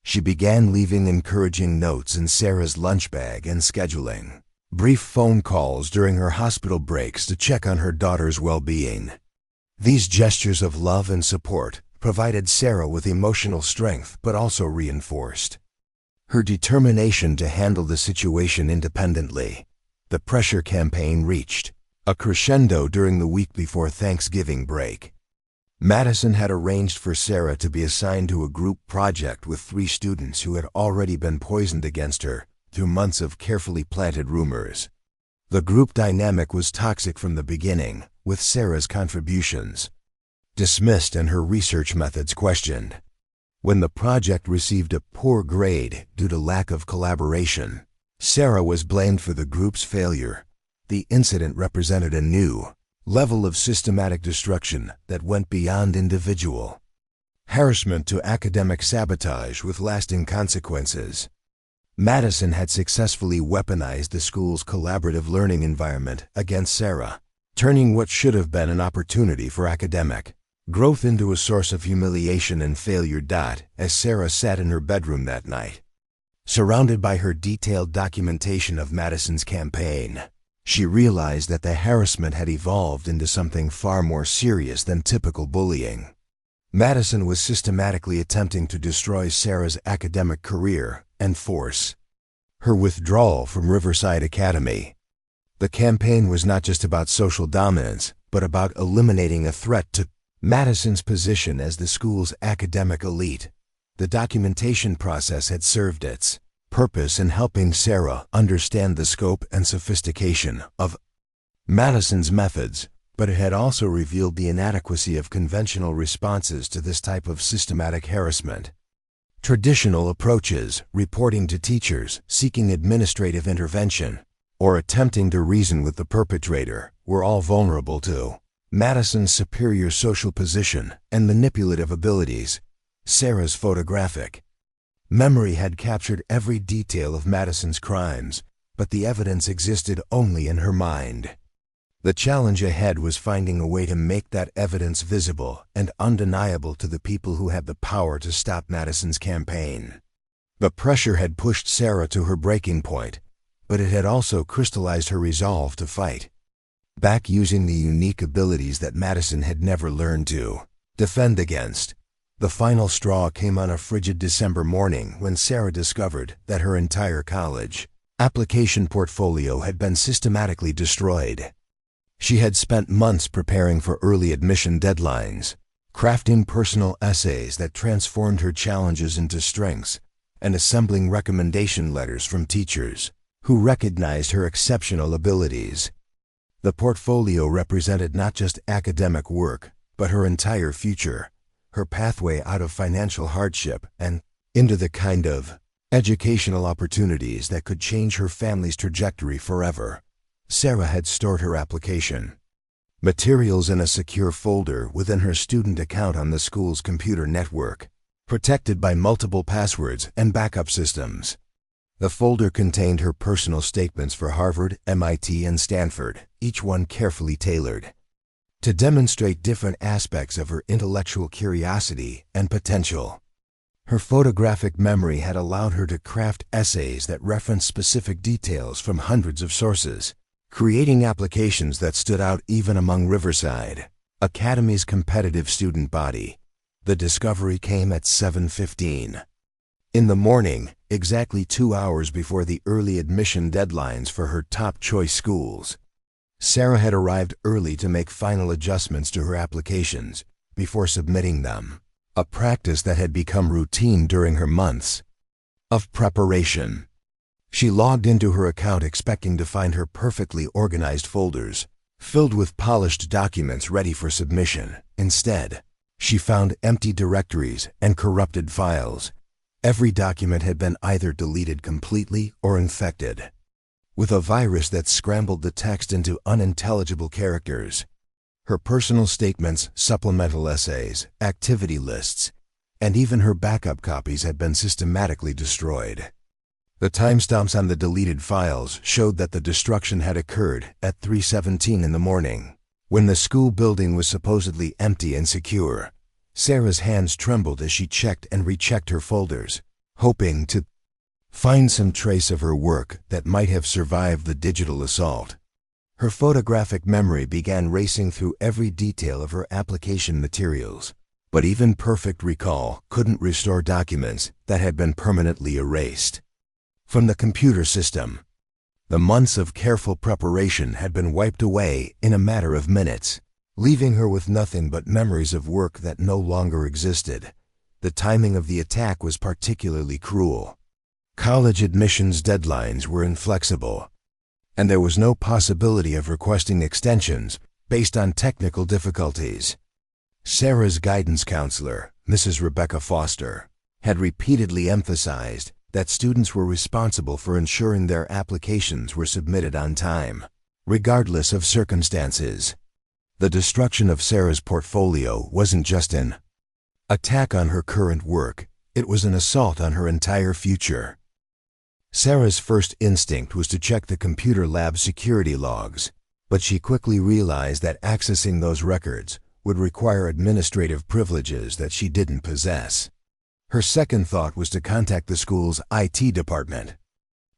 She began leaving encouraging notes in Sarah's lunch bag and scheduling brief phone calls during her hospital breaks to check on her daughter's well-being. These gestures of love and support provided Sarah with emotional strength but also reinforced her determination to handle the situation independently. The pressure campaign reached a crescendo during the week before Thanksgiving break. Madison had arranged for Sarah to be assigned to a group project with 3 students who had already been poisoned against her through months of carefully planted rumors. The group dynamic was toxic from the beginning, with Sarah's contributions dismissed and her research methods questioned. When the project received a poor grade due to lack of collaboration, Sarah was blamed for the group's failure. The incident represented a new level of systematic destruction that went beyond individual harassment to academic sabotage with lasting consequences. Madison had successfully weaponized the school's collaborative learning environment against Sarah, turning what should have been an opportunity for academic growth into a source of humiliation and failure. As Sarah sat in her bedroom that night, surrounded by her detailed documentation of Madison's campaign, she realized that the harassment had evolved into something far more serious than typical bullying. Madison was systematically attempting to destroy Sarah's academic career and force her withdrawal from Riverside Academy. The campaign was not just about social dominance, but about eliminating a threat to Madison's position as the school's academic elite. The documentation process had served its purpose in helping Sarah understand the scope and sophistication of Madison's methods, but it had also revealed the inadequacy of conventional responses to this type of systematic harassment. Traditional approaches, reporting to teachers, seeking administrative intervention, or attempting to reason with the perpetrator, were all vulnerable to Madison's superior social position and manipulative abilities. Sarah's photographic memory had captured every detail of Madison's crimes, but the evidence existed only in her mind. The challenge ahead was finding a way to make that evidence visible and undeniable to the people who had the power to stop Madison's campaign. The pressure had pushed Sarah to her breaking point, but it had also crystallized her resolve to fight back using the unique abilities that Madison had never learned to defend against. The final straw came on a frigid December morning when Sarah discovered that her entire college application portfolio had been systematically destroyed. She had spent months preparing for early admission deadlines, crafting personal essays that transformed her challenges into strengths, and assembling recommendation letters from teachers who recognized her exceptional abilities. The portfolio represented not just academic work, but her entire future, her pathway out of financial hardship and into the kind of educational opportunities that could change her family's trajectory forever. Sarah had stored her application materials in a secure folder within her student account on the school's computer network, protected by multiple passwords and backup systems. The folder contained her personal statements for Harvard, MIT, and Stanford, each one carefully tailored to demonstrate different aspects of her intellectual curiosity and potential. Her photographic memory had allowed her to craft essays that referenced specific details from hundreds of sources, creating applications that stood out even among Riverside Academy's competitive student body. The discovery came at 7:15 in the morning, exactly 2 hours before the early admission deadlines for her top choice schools. Sarah had arrived early to make final adjustments to her applications before submitting them, a practice that had become routine during her months of preparation. She logged into her account expecting to find her perfectly organized folders, filled with polished documents ready for submission. Instead, she found empty directories and corrupted files. Every document had been either deleted completely or infected with a virus that scrambled the text into unintelligible characters. Her personal statements, supplemental essays, activity lists, and even her backup copies had been systematically destroyed. The timestamps on the deleted files showed that the destruction had occurred at 3:17 in the morning, when the school building was supposedly empty and secure. Sarah's hands trembled as she checked and rechecked her folders, hoping to find some trace of her work that might have survived the digital assault. Her photographic memory began racing through every detail of her application materials, but even perfect recall couldn't restore documents that had been permanently erased from the computer system. The months of careful preparation had been wiped away in a matter of minutes, leaving her with nothing but memories of work that no longer existed. The timing of the attack was particularly cruel. College admissions deadlines were inflexible, and there was no possibility of requesting extensions based on technical difficulties. Sarah's guidance counselor, Mrs. Rebecca Foster, had repeatedly emphasized that students were responsible for ensuring their applications were submitted on time, regardless of circumstances. The destruction of Sarah's portfolio wasn't just an attack on her current work, it was an assault on her entire future. Sarah's first instinct was to check the computer lab security logs, but she quickly realized that accessing those records would require administrative privileges that she didn't possess. Her second thought was to contact the school's IT department,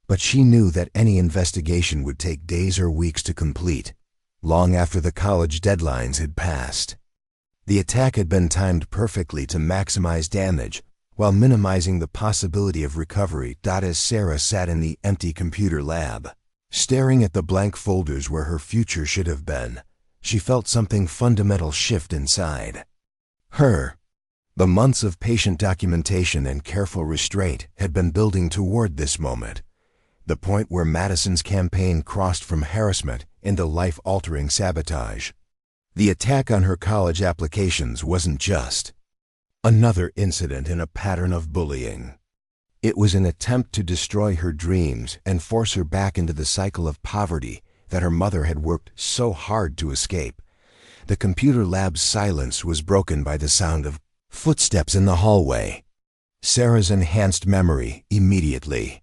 but she knew that any investigation would take days or weeks to complete, long after the college deadlines had passed. The attack had been timed perfectly to maximize damage while minimizing the possibility of recovery. As Sarah sat in the empty computer lab, staring at the blank folders where her future should have been, she felt something fundamental shift inside her. The months of patient documentation and careful restraint had been building toward this moment, the point where Madison's campaign crossed from harassment into life-altering sabotage. The attack on her college applications wasn't just another incident in a pattern of bullying. It was an attempt to destroy her dreams and force her back into the cycle of poverty that her mother had worked so hard to escape. The computer lab's silence was broken by the sound of footsteps in the hallway. Sarah's enhanced memory immediately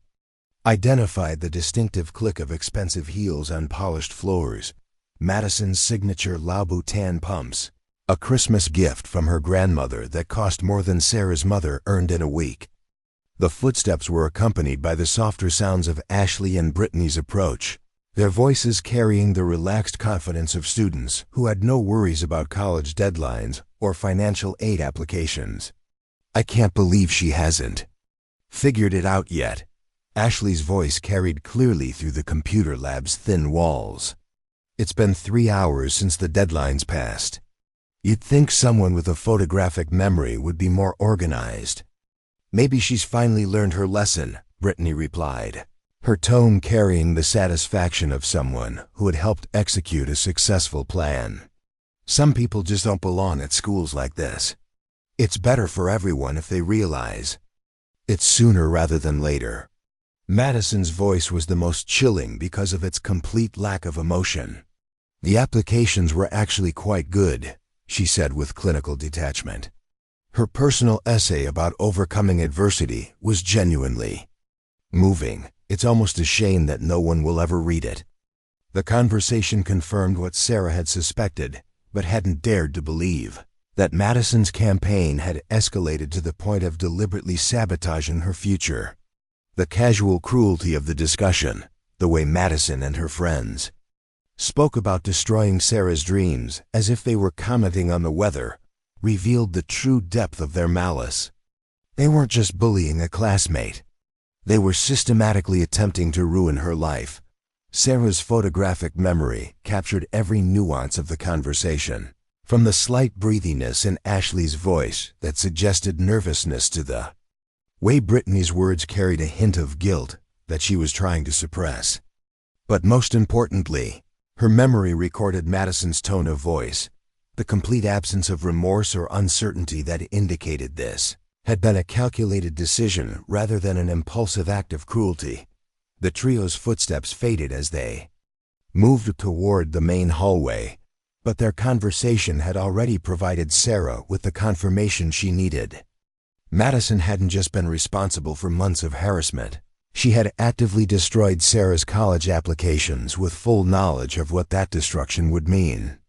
identified the distinctive click of expensive heels on polished floors, Madison's signature Louboutin pumps, a Christmas gift from her grandmother that cost more than Sarah's mother earned in a week. The footsteps were accompanied by the softer sounds of Ashley and Brittany's approach, their voices carrying the relaxed confidence of students who had no worries about college deadlines or financial aid applications. "I can't believe she hasn't figured it out yet." Ashley's voice carried clearly through the computer lab's thin walls. "It's been 3 hours since the deadline's passed. You'd think someone with a photographic memory would be more organized." "Maybe she's finally learned her lesson," Brittany replied, her tone carrying the satisfaction of someone who had helped execute a successful plan. "Some people just don't belong at schools like this. It's better for everyone if they realize it's sooner rather than later." Madison's voice was the most chilling because of its complete lack of emotion. "The applications were actually quite good," she said with clinical detachment. Her personal essay about overcoming adversity was genuinely moving. "It's almost a shame that no one will ever read it." The conversation confirmed what Sarah had suspected, but hadn't dared to believe, that Madison's campaign had escalated to the point of deliberately sabotaging her future. The casual cruelty of the discussion, the way Madison and her friends spoke about destroying Sarah's dreams as if they were commenting on the weather, revealed the true depth of their malice. They weren't just bullying a classmate. They were systematically attempting to ruin her life. Sarah's photographic memory captured every nuance of the conversation, from the slight breathiness in Ashley's voice that suggested nervousness to the way Brittany's words carried a hint of guilt that she was trying to suppress. But most importantly, her memory recorded Madison's tone of voice. The complete absence of remorse or uncertainty that indicated this had been a calculated decision rather than an impulsive act of cruelty. The trio's footsteps faded as they moved toward the main hallway, but their conversation had already provided Sarah with the confirmation she needed. Madison hadn't just been responsible for months of harassment. She had actively destroyed Sarah's college applications with full knowledge of what that destruction would mean.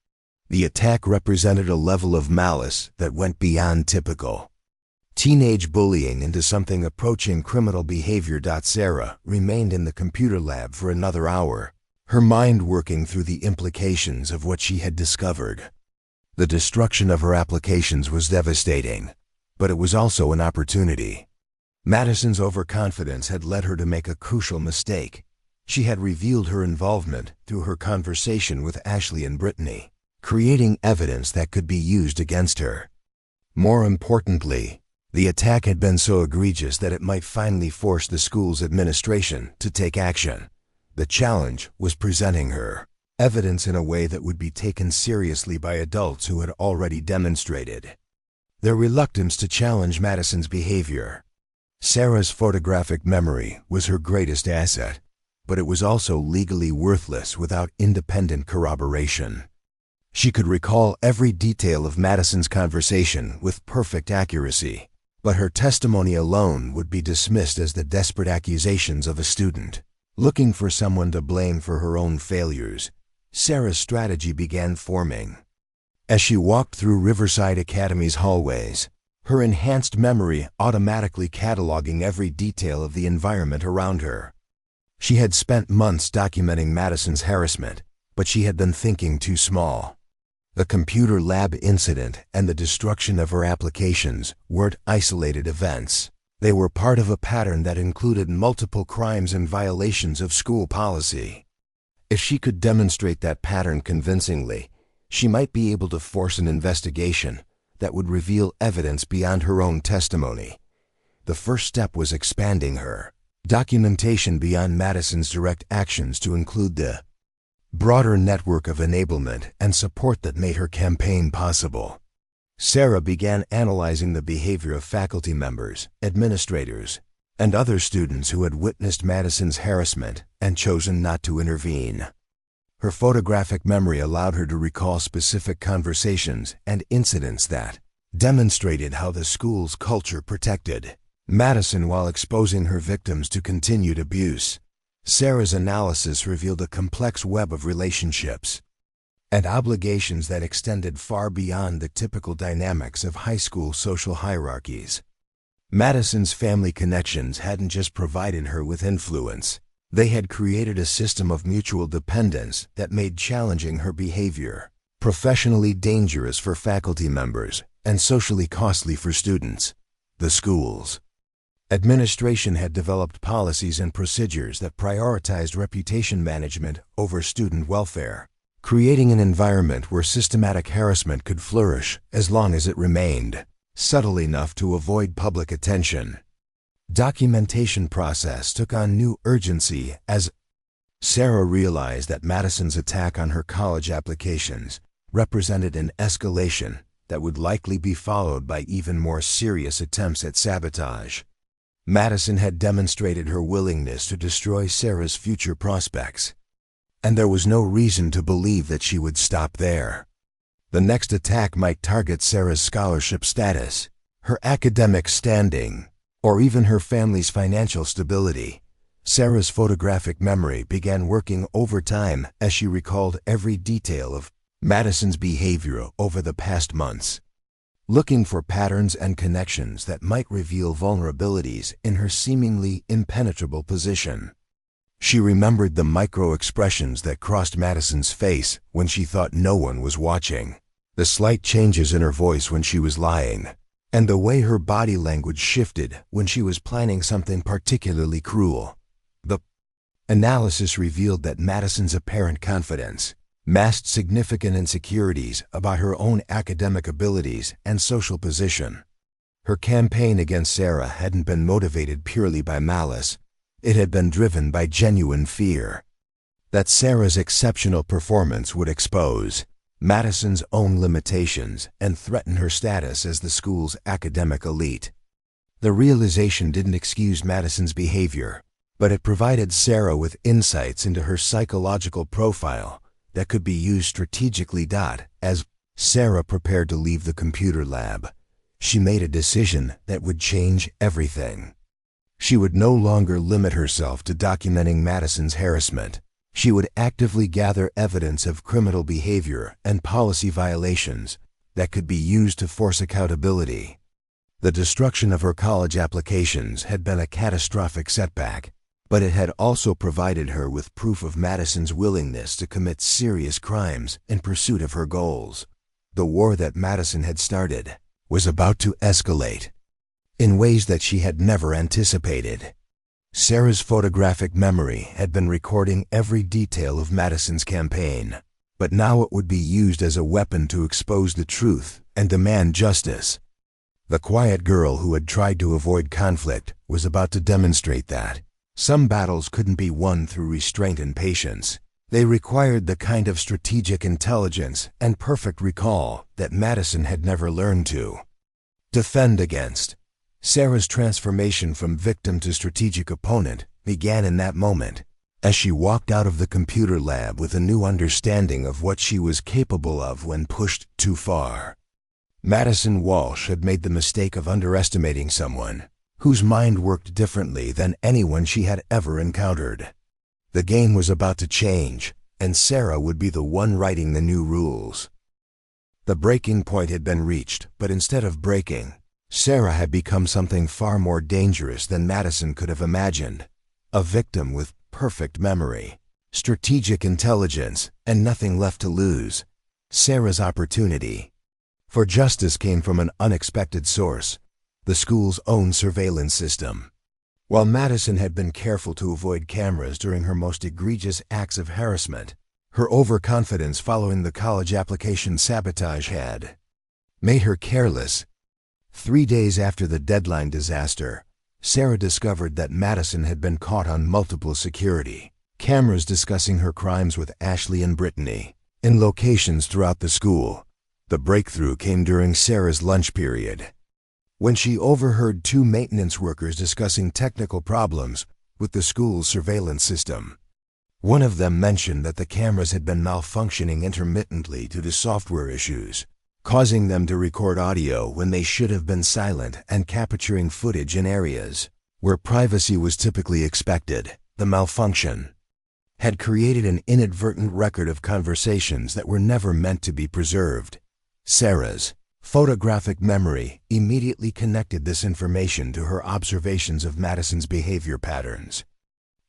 The attack represented a level of malice that went beyond typical teenage bullying into something approaching criminal behavior. Sarah remained in the computer lab for another hour, her mind working through the implications of what she had discovered. The destruction of her applications was devastating, but it was also an opportunity. Madison's overconfidence had led her to make a crucial mistake. She had revealed her involvement through her conversation with Ashley and Brittany, creating evidence that could be used against her. More importantly, the attack had been so egregious that it might finally force the school's administration to take action. The challenge was presenting her evidence in a way that would be taken seriously by adults who had already demonstrated their reluctance to challenge Madison's behavior. Sarah's photographic memory was her greatest asset, but it was also legally worthless without independent corroboration. She could recall every detail of Madison's conversation with perfect accuracy, but her testimony alone would be dismissed as the desperate accusations of a student looking for someone to blame for her own failures. Sarah's strategy began forming. As she walked through Riverside Academy's hallways, her enhanced memory automatically cataloging every detail of the environment around her. She had spent months documenting Madison's harassment, but she had been thinking too small. The computer lab incident and the destruction of her applications weren't isolated events. They were part of a pattern that included multiple crimes and violations of school policy. If she could demonstrate that pattern convincingly, She might be able to force an investigation that would reveal evidence beyond her own testimony. The first step was expanding her documentation beyond Madison's direct actions to include the broader network of enablement and support that made her campaign possible. Sarah began analyzing the behavior of faculty members, administrators, and other students who had witnessed Madison's harassment and chosen not to intervene. Her photographic memory allowed her to recall specific conversations and incidents that demonstrated how the school's culture protected Madison while exposing her victims to continued abuse. Sarah's analysis revealed a complex web of relationships and obligations that extended far beyond the typical dynamics of high school social hierarchies. Madison's family connections hadn't just provided her with influence. They had created a system of mutual dependence that made challenging her behavior professionally dangerous for faculty members and socially costly for students. The school's administration had developed policies and procedures that prioritized reputation management over student welfare, creating an environment where systematic harassment could flourish as long as it remained subtle enough to avoid public attention. Documentation process took on new urgency as Sarah realized that Madison's attack on her college applications represented an escalation that would likely be followed by even more serious attempts at sabotage. Madison had demonstrated her willingness to destroy Sarah's future prospects, and there was no reason to believe that she would stop there. The next attack might target Sarah's scholarship status, her academic standing, or even her family's financial stability. Sarah's photographic memory began working overtime as she recalled every detail of Madison's behavior over the past months, looking for patterns and connections that might reveal vulnerabilities in her seemingly impenetrable position. She remembered the micro-expressions that crossed Madison's face when she thought no one was watching, the slight changes in her voice when she was lying, and the way her body language shifted when she was planning something particularly cruel. The analysis revealed that Madison's apparent confidence masked significant insecurities about her own academic abilities and social position. Her campaign against Sarah hadn't been motivated purely by malice. It had been driven by genuine fear that Sarah's exceptional performance would expose Madison's own limitations and threaten her status as the school's academic elite. The realization didn't excuse Madison's behavior, but it provided Sarah with insights into her psychological profile that could be used strategically. As Sarah prepared to leave the computer lab, she made a decision that would change everything. She would no longer limit herself to documenting Madison's harassment. She would actively gather evidence of criminal behavior and policy violations that could be used to force accountability. The destruction of her college applications had been a catastrophic setback, but it had also provided her with proof of Madison's willingness to commit serious crimes in pursuit of her goals. The war that Madison had started was about to escalate in ways that she had never anticipated. Sarah's photographic memory had been recording every detail of Madison's campaign, but now it would be used as a weapon to expose the truth and demand justice. The quiet girl who had tried to avoid conflict was about to demonstrate that some battles couldn't be won through restraint and patience. They required the kind of strategic intelligence and perfect recall that Madison had never learned to defend against. Sarah's transformation from victim to strategic opponent began in that moment, as she walked out of the computer lab with a new understanding of what she was capable of when pushed too far. Madison Walsh had made the mistake of underestimating someone whose mind worked differently than anyone she had ever encountered. The game was about to change, and Sarah would be the one writing the new rules. The breaking point had been reached, but instead of breaking, Sarah had become something far more dangerous than Madison could have imagined. A victim with perfect memory, strategic intelligence, and nothing left to lose. Sarah's opportunity for justice came from an unexpected source: the school's own surveillance system. While Madison had been careful to avoid cameras during her most egregious acts of harassment, Her overconfidence following the college application sabotage had made her careless. 3 days after the deadline disaster, Sarah discovered that Madison had been caught on multiple security cameras discussing her crimes with Ashley and Brittany in locations throughout the school. The breakthrough came during Sarah's lunch period, when she overheard 2 maintenance workers discussing technical problems with the school's surveillance system. One of them mentioned that the cameras had been malfunctioning intermittently due to software issues, causing them to record audio when they should have been silent and capturing footage in areas where privacy was typically expected. The malfunction had created an inadvertent record of conversations that were never meant to be preserved. Sarah's photographic memory immediately connected this information to her observations of Madison's behavior patterns.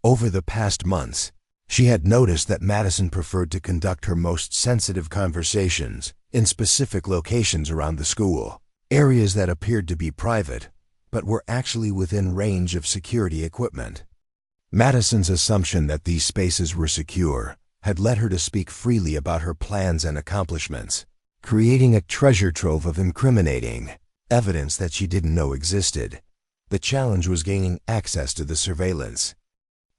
Over the past months, she had noticed that Madison preferred to conduct her most sensitive conversations in specific locations around the school, areas that appeared to be private, but were actually within range of security equipment. Madison's assumption that these spaces were secure had led her to speak freely about her plans and accomplishments, creating a treasure trove of incriminating evidence that she didn't know existed. The challenge was gaining access to the surveillance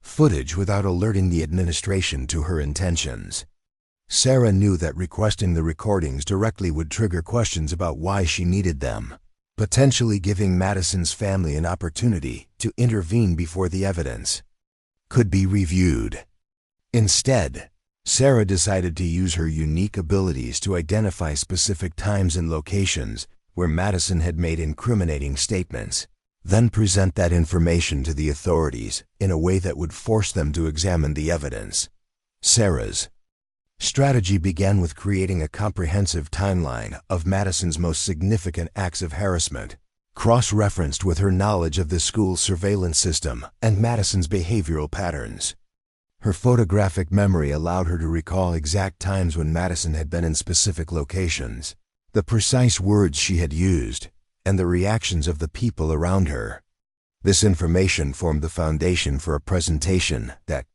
footage without alerting the administration to her intentions. Sarah knew that requesting the recordings directly would trigger questions about why she needed them, potentially giving Madison's family an opportunity to intervene before the evidence could be reviewed. Instead, Sarah decided to use her unique abilities to identify specific times and locations where Madison had made incriminating statements, then present that information to the authorities in a way that would force them to examine the evidence. Sarah's strategy began with creating a comprehensive timeline of Madison's most significant acts of harassment, cross-referenced with her knowledge of the school's surveillance system and Madison's behavioral patterns. Her photographic memory allowed her to recall exact times when Madison had been in specific locations, the precise words she had used, and the reactions of the people around her. This information formed the foundation for a presentation that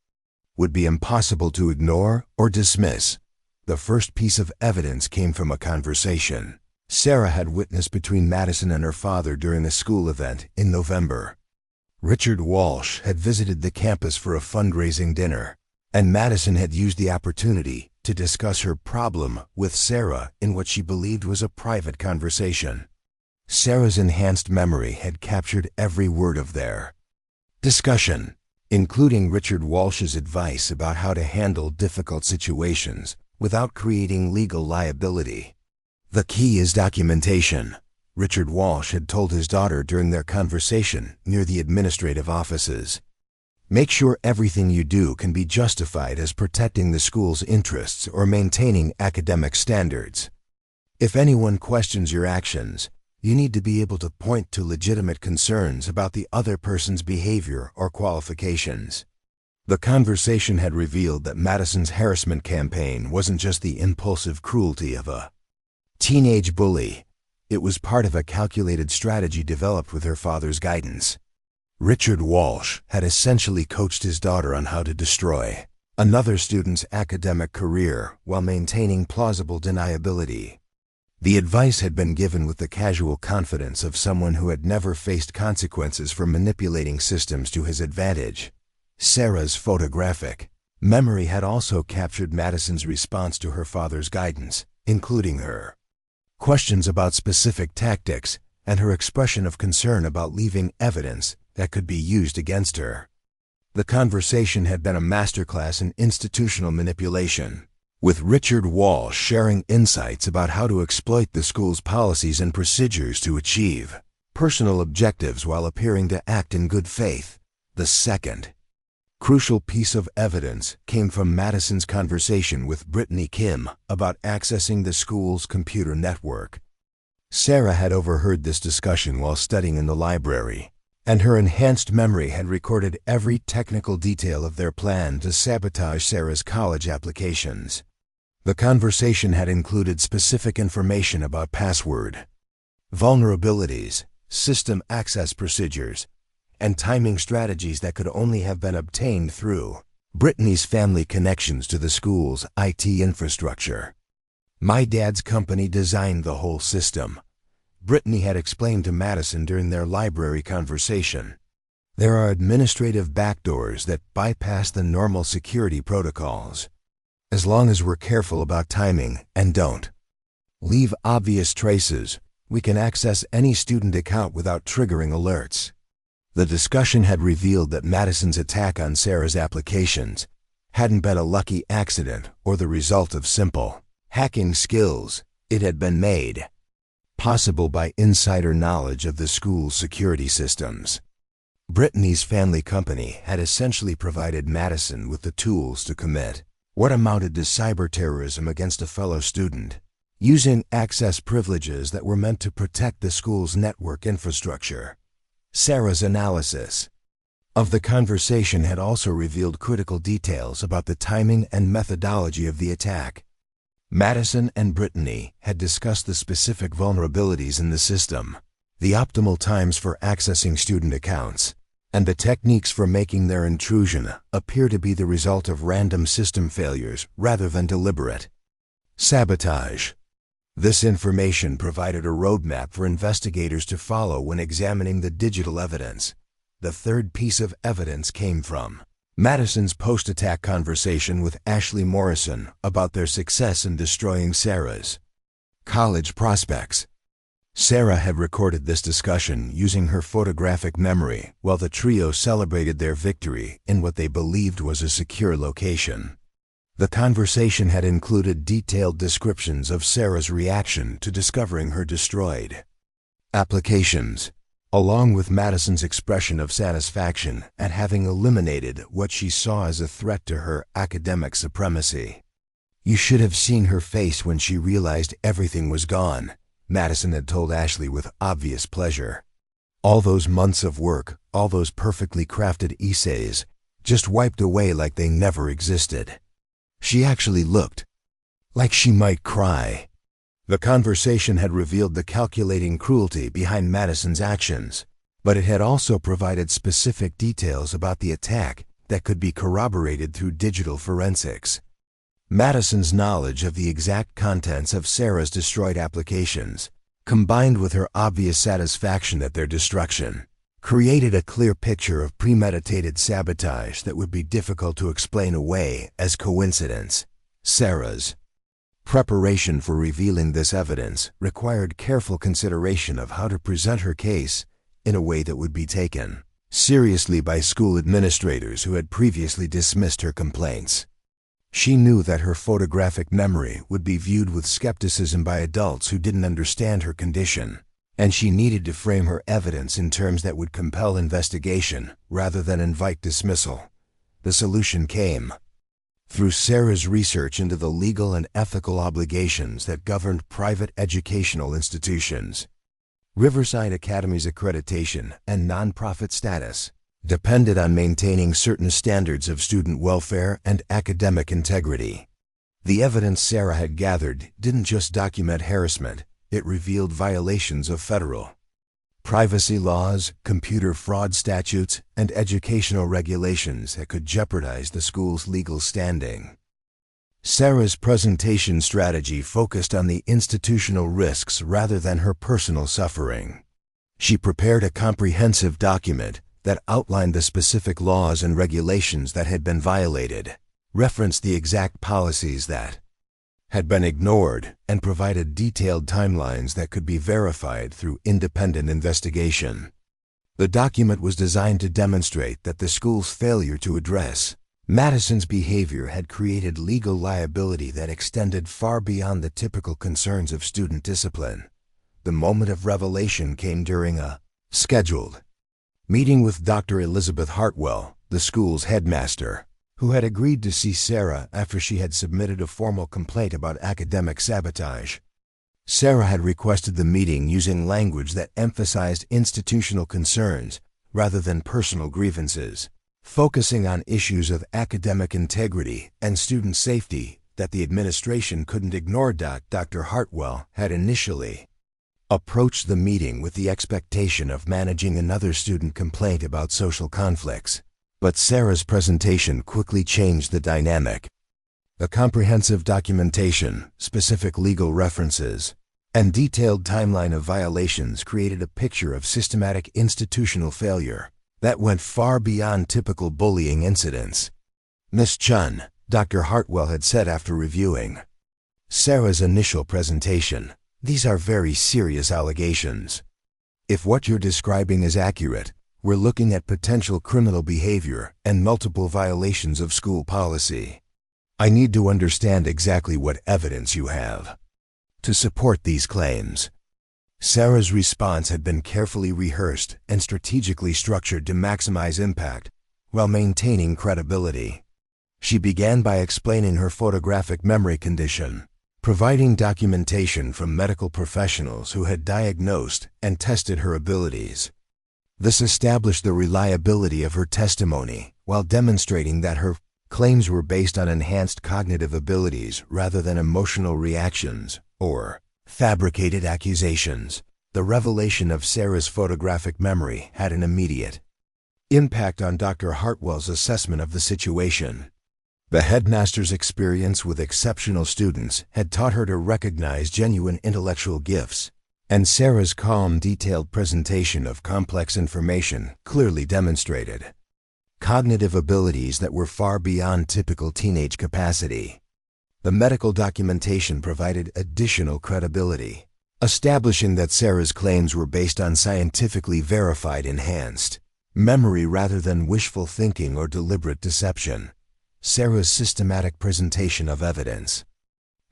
would be impossible to ignore or dismiss. The first piece of evidence came from a conversation Sarah had witnessed between Madison and her father during a school event in November. Richard Walsh had visited the campus for a fundraising dinner, and Madison had used the opportunity to discuss her problem with Sarah in what she believed was a private conversation. Sarah's enhanced memory had captured every word of their discussion, including Richard Walsh's advice about how to handle difficult situations without creating legal liability. "The key is documentation," Richard Walsh had told his daughter during their conversation near the administrative offices. "Make sure everything you do can be justified as protecting the school's interests or maintaining academic standards. If anyone questions your actions, you need to be able to point to legitimate concerns about the other person's behavior or qualifications." The conversation had revealed that Madison's harassment campaign wasn't just the impulsive cruelty of a teenage bully. It was part of a calculated strategy developed with her father's guidance. Richard Walsh had essentially coached his daughter on how to destroy another student's academic career while maintaining plausible deniability. The advice had been given with the casual confidence of someone who had never faced consequences for manipulating systems to his advantage. Sarah's photographic memory had also captured Madison's response to her father's guidance, including her questions about specific tactics and her expression of concern about leaving evidence that could be used against her. The conversation had been a masterclass in institutional manipulation, with Richard Walsh sharing insights about how to exploit the school's policies and procedures to achieve personal objectives while appearing to act in good faith. The second crucial piece of evidence came from Madison's conversation with Brittany Kim about accessing the school's computer network. Sarah had overheard this discussion while studying in the library, and her enhanced memory had recorded every technical detail of their plan to sabotage Sarah's college applications. The conversation had included specific information about password vulnerabilities, system access procedures, and timing strategies that could only have been obtained through Brittany's family connections to the school's IT infrastructure. My dad's company designed the whole system, Brittany had explained to Madison during their library conversation. There are administrative backdoors that bypass the normal security protocols. As long as we're careful about timing and don't leave obvious traces, we can access any student account without triggering alerts. The discussion had revealed that Madison's attack on Sarah's applications hadn't been a lucky accident or the result of simple hacking skills. It had been made possible by insider knowledge of the school's security systems. Brittany's family company had essentially provided Madison with the tools to commit what amounted to cyber terrorism against a fellow student, using access privileges that were meant to protect the school's network infrastructure. Sarah's analysis of the conversation had also revealed critical details about the timing and methodology of the attack. Madison and Brittany had discussed the specific vulnerabilities in the system, the optimal times for accessing student accounts, and the techniques for making their intrusion appear to be the result of random system failures rather than deliberate sabotage. This information provided a roadmap for investigators to follow when examining the digital evidence. The third piece of evidence came from Madison's post-attack conversation with Ashley Morrison about their success in destroying Sarah's college prospects. Sarah had recorded this discussion using her photographic memory while the trio celebrated their victory in what they believed was a secure location. The conversation had included detailed descriptions of Sarah's reaction to discovering her destroyed applications, along with Madison's expression of satisfaction at having eliminated what she saw as a threat to her academic supremacy. "You should have seen her face when she realized everything was gone," Madison had told Ashley with obvious pleasure. All those months of work, all those perfectly crafted essays, just wiped away like they never existed. She actually looked like she might cry. The conversation had revealed the calculating cruelty behind Madison's actions, but it had also provided specific details about the attack that could be corroborated through digital forensics. Madison's knowledge of the exact contents of Sarah's destroyed applications, combined with her obvious satisfaction at their destruction, created a clear picture of premeditated sabotage that would be difficult to explain away as coincidence. Sarah's preparation for revealing this evidence required careful consideration of how to present her case in a way that would be taken seriously by school administrators who had previously dismissed her complaints. She knew that her photographic memory would be viewed with skepticism by adults who didn't understand her condition, and she needed to frame her evidence in terms that would compel investigation rather than invite dismissal. The solution came through Sarah's research into the legal and ethical obligations that governed private educational institutions. Riverside Academy's accreditation and nonprofit status depended on maintaining certain standards of student welfare and academic integrity. The evidence Sarah had gathered didn't just document harassment, it revealed violations of federal privacy laws, computer fraud statutes, and educational regulations that could jeopardize the school's legal standing. Sarah's presentation strategy focused on the institutional risks rather than her personal suffering. She prepared a comprehensive document that outlined the specific laws and regulations that had been violated, referenced the exact policies that had been ignored, and provided detailed timelines that could be verified through independent investigation. The document was designed to demonstrate that the school's failure to address Madison's behavior had created legal liability that extended far beyond the typical concerns of student discipline. The moment of revelation came during a scheduled meeting with Dr. Elizabeth Hartwell, the school's headmaster, who had agreed to see Sarah after she had submitted a formal complaint about academic sabotage. Sarah had requested the meeting using language that emphasized institutional concerns rather than personal grievances, focusing on issues of academic integrity and student safety that the administration couldn't ignore. Dr. Hartwell had initially approached the meeting with the expectation of managing another student complaint about social conflicts. But Sarah's presentation quickly changed the dynamic. A comprehensive documentation, specific legal references, and detailed timeline of violations created a picture of systematic institutional failure that went far beyond typical bullying incidents. "Miss Chun," Dr. Hartwell had said after reviewing Sarah's initial presentation, "these are very serious allegations. If what you're describing is accurate, we're looking at potential criminal behavior and multiple violations of school policy. I need to understand exactly what evidence you have to support these claims." Sarah's response had been carefully rehearsed and strategically structured to maximize impact while maintaining credibility. She began by explaining her photographic memory condition, providing documentation from medical professionals who had diagnosed and tested her abilities. This established the reliability of her testimony while demonstrating that her claims were based on enhanced cognitive abilities rather than emotional reactions or fabricated accusations. The revelation of Sarah's photographic memory had an immediate impact on Dr. Hartwell's assessment of the situation. The headmaster's experience with exceptional students had taught her to recognize genuine intellectual gifts, and Sarah's calm, detailed presentation of complex information clearly demonstrated cognitive abilities that were far beyond typical teenage capacity. The medical documentation provided additional credibility, establishing that Sarah's claims were based on scientifically verified enhanced memory rather than wishful thinking or deliberate deception. Sarah's systematic presentation of evidence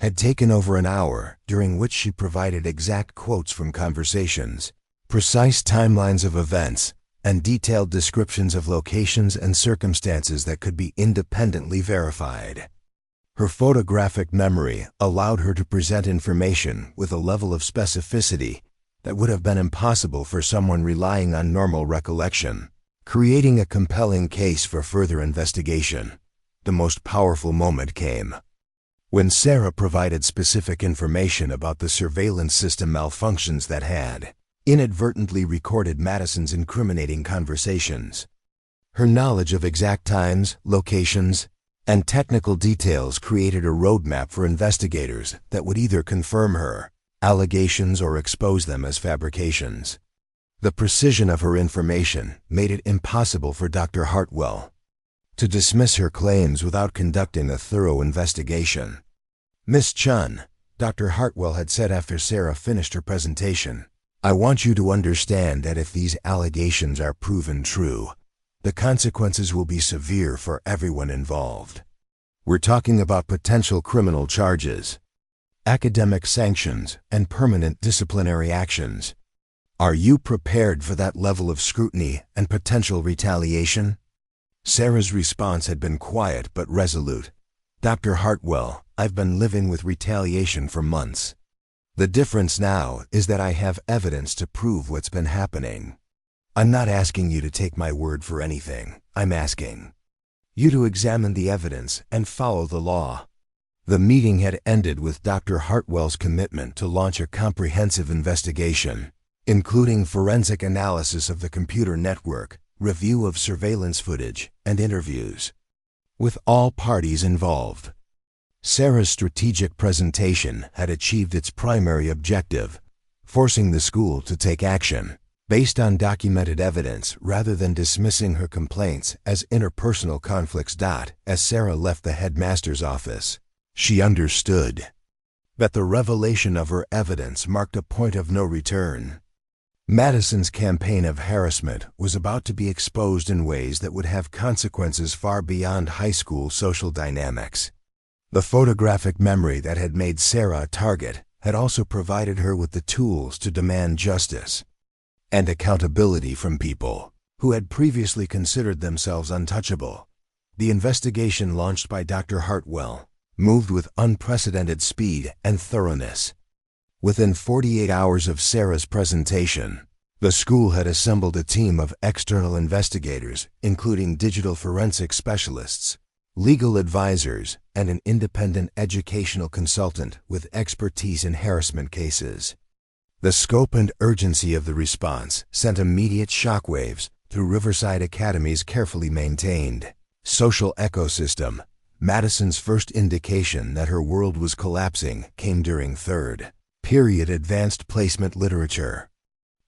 had taken over an hour, during which she provided exact quotes from conversations, precise timelines of events, and detailed descriptions of locations and circumstances that could be independently verified. Her photographic memory allowed her to present information with a level of specificity that would have been impossible for someone relying on normal recollection, creating a compelling case for further investigation. The most powerful moment came when Sarah provided specific information about the surveillance system malfunctions that had inadvertently recorded Madison's incriminating conversations. Her knowledge of exact times, locations, and technical details created a roadmap for investigators that would either confirm her allegations or expose them as fabrications. The precision of her information made it impossible for Dr. Hartwell to dismiss her claims without conducting a thorough investigation. "Miss Chun," Dr. Hartwell had said after Sarah finished her presentation, "I want you to understand that if these allegations are proven true, the consequences will be severe for everyone involved. We're talking about potential criminal charges, academic sanctions, and permanent disciplinary actions. Are you prepared for that level of scrutiny and potential retaliation?" Sarah's response had been quiet but resolute. "Dr. Hartwell, I've been living with retaliation for months. The difference now is that I have evidence to prove what's been happening. I'm not asking you to take my word for anything. I'm asking you to examine the evidence and follow the law." The meeting had ended with Dr. Hartwell's commitment to launch a comprehensive investigation, including forensic analysis of the computer network, review of surveillance footage, and interviews with all parties involved. Sarah's strategic presentation had achieved its primary objective, forcing the school to take action based on documented evidence rather than dismissing her complaints as interpersonal conflicts. As Sarah left the headmaster's office, she understood that the revelation of her evidence marked a point of no return. Madison's campaign of harassment was about to be exposed in ways that would have consequences far beyond high school social dynamics. The photographic memory that had made Sarah a target had also provided her with the tools to demand justice and accountability from people who had previously considered themselves untouchable. The investigation launched by Dr. Hartwell moved with unprecedented speed and thoroughness. Within 48 hours of Sarah's presentation, the school had assembled a team of external investigators, including digital forensic specialists, legal advisors, and an independent educational consultant with expertise in harassment cases. The scope and urgency of the response sent immediate shockwaves through Riverside Academy's carefully maintained social ecosystem. Madison's first indication that her world was collapsing came during third period advanced placement literature,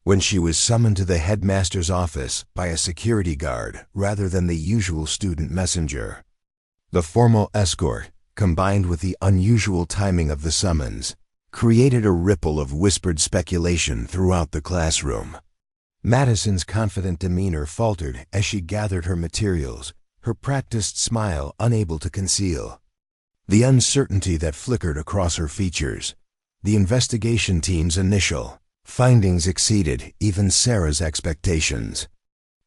when she was summoned to the headmaster's office by a security guard rather than the usual student messenger. The formal escort, combined with the unusual timing of the summons, created a ripple of whispered speculation throughout the classroom. Madison's confident demeanor faltered as she gathered her materials, her practiced smile unable to conceal the uncertainty that flickered across her features. The investigation team's initial findings exceeded even Sarah's expectations.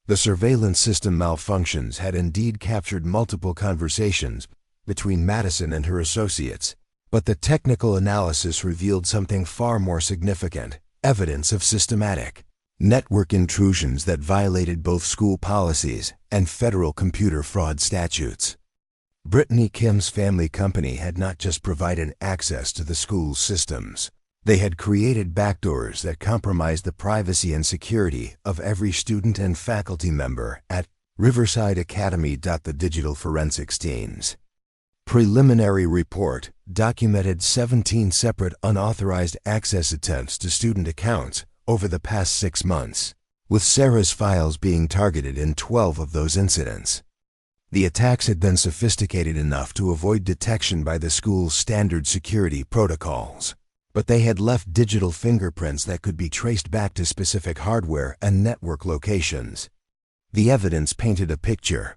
The surveillance system malfunctions had indeed captured multiple conversations between Madison and her associates, but the technical analysis revealed something far more significant: evidence of systematic network intrusions that violated both school policies and federal computer fraud statutes. Brittany Kim's family company had not just provided access to the school's systems. They had created backdoors that compromised the privacy and security of every student and faculty member at Riverside Academy. The digital forensics team's preliminary report documented 17 separate unauthorized access attempts to student accounts over the past 6 months, with Sarah's files being targeted in 12 of those incidents. The attacks had been sophisticated enough to avoid detection by the school's standard security protocols, but they had left digital fingerprints that could be traced back to specific hardware and network locations. The evidence painted a picture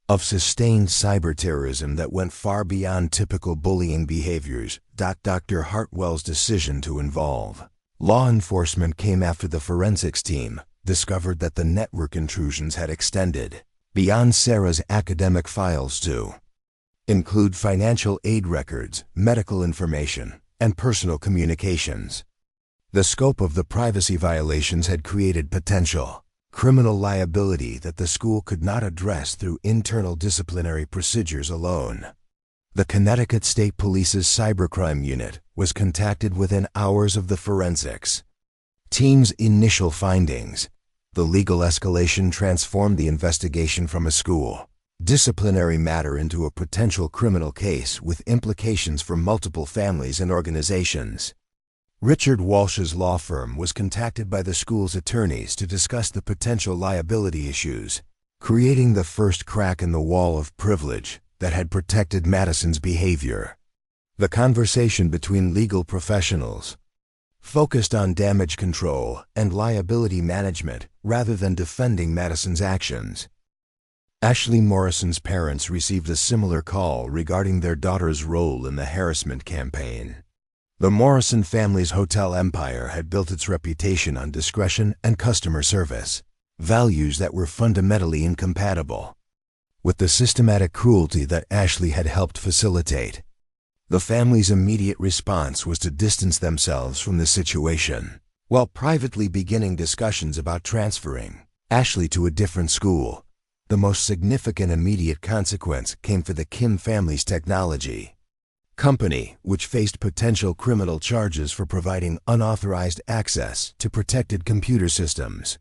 of sustained cyber-terrorism that went far beyond typical bullying behaviors. Dr. Hartwell's decision to involve law enforcement came after the forensics team discovered that the network intrusions had extended beyond Sarah's academic files to include financial aid records, medical information, and personal communications. The scope of the privacy violations had created potential criminal liability that the school could not address through internal disciplinary procedures alone. The Connecticut State Police's Cybercrime Unit was contacted within hours of the forensics team's initial findings. The legal escalation transformed the investigation from a school disciplinary matter into a potential criminal case with implications for multiple families and organizations. Richard Walsh's law firm was contacted by the school's attorneys to discuss the potential liability issues, creating the first crack in the wall of privilege that had protected Madison's behavior. The conversation between legal professionals focused on damage control and liability management rather than defending Madison's actions. Ashley Morrison's parents received a similar call regarding their daughter's role in the harassment campaign. The Morrison family's hotel empire had built its reputation on discretion and customer service, values that were fundamentally incompatible with the systematic cruelty that Ashley had helped facilitate. The family's immediate response was to distance themselves from the situation, while privately beginning discussions about transferring Ashley to a different school. The most significant immediate consequence came for the Kim family's technology company, which faced potential criminal charges for providing unauthorized access to protected computer systems.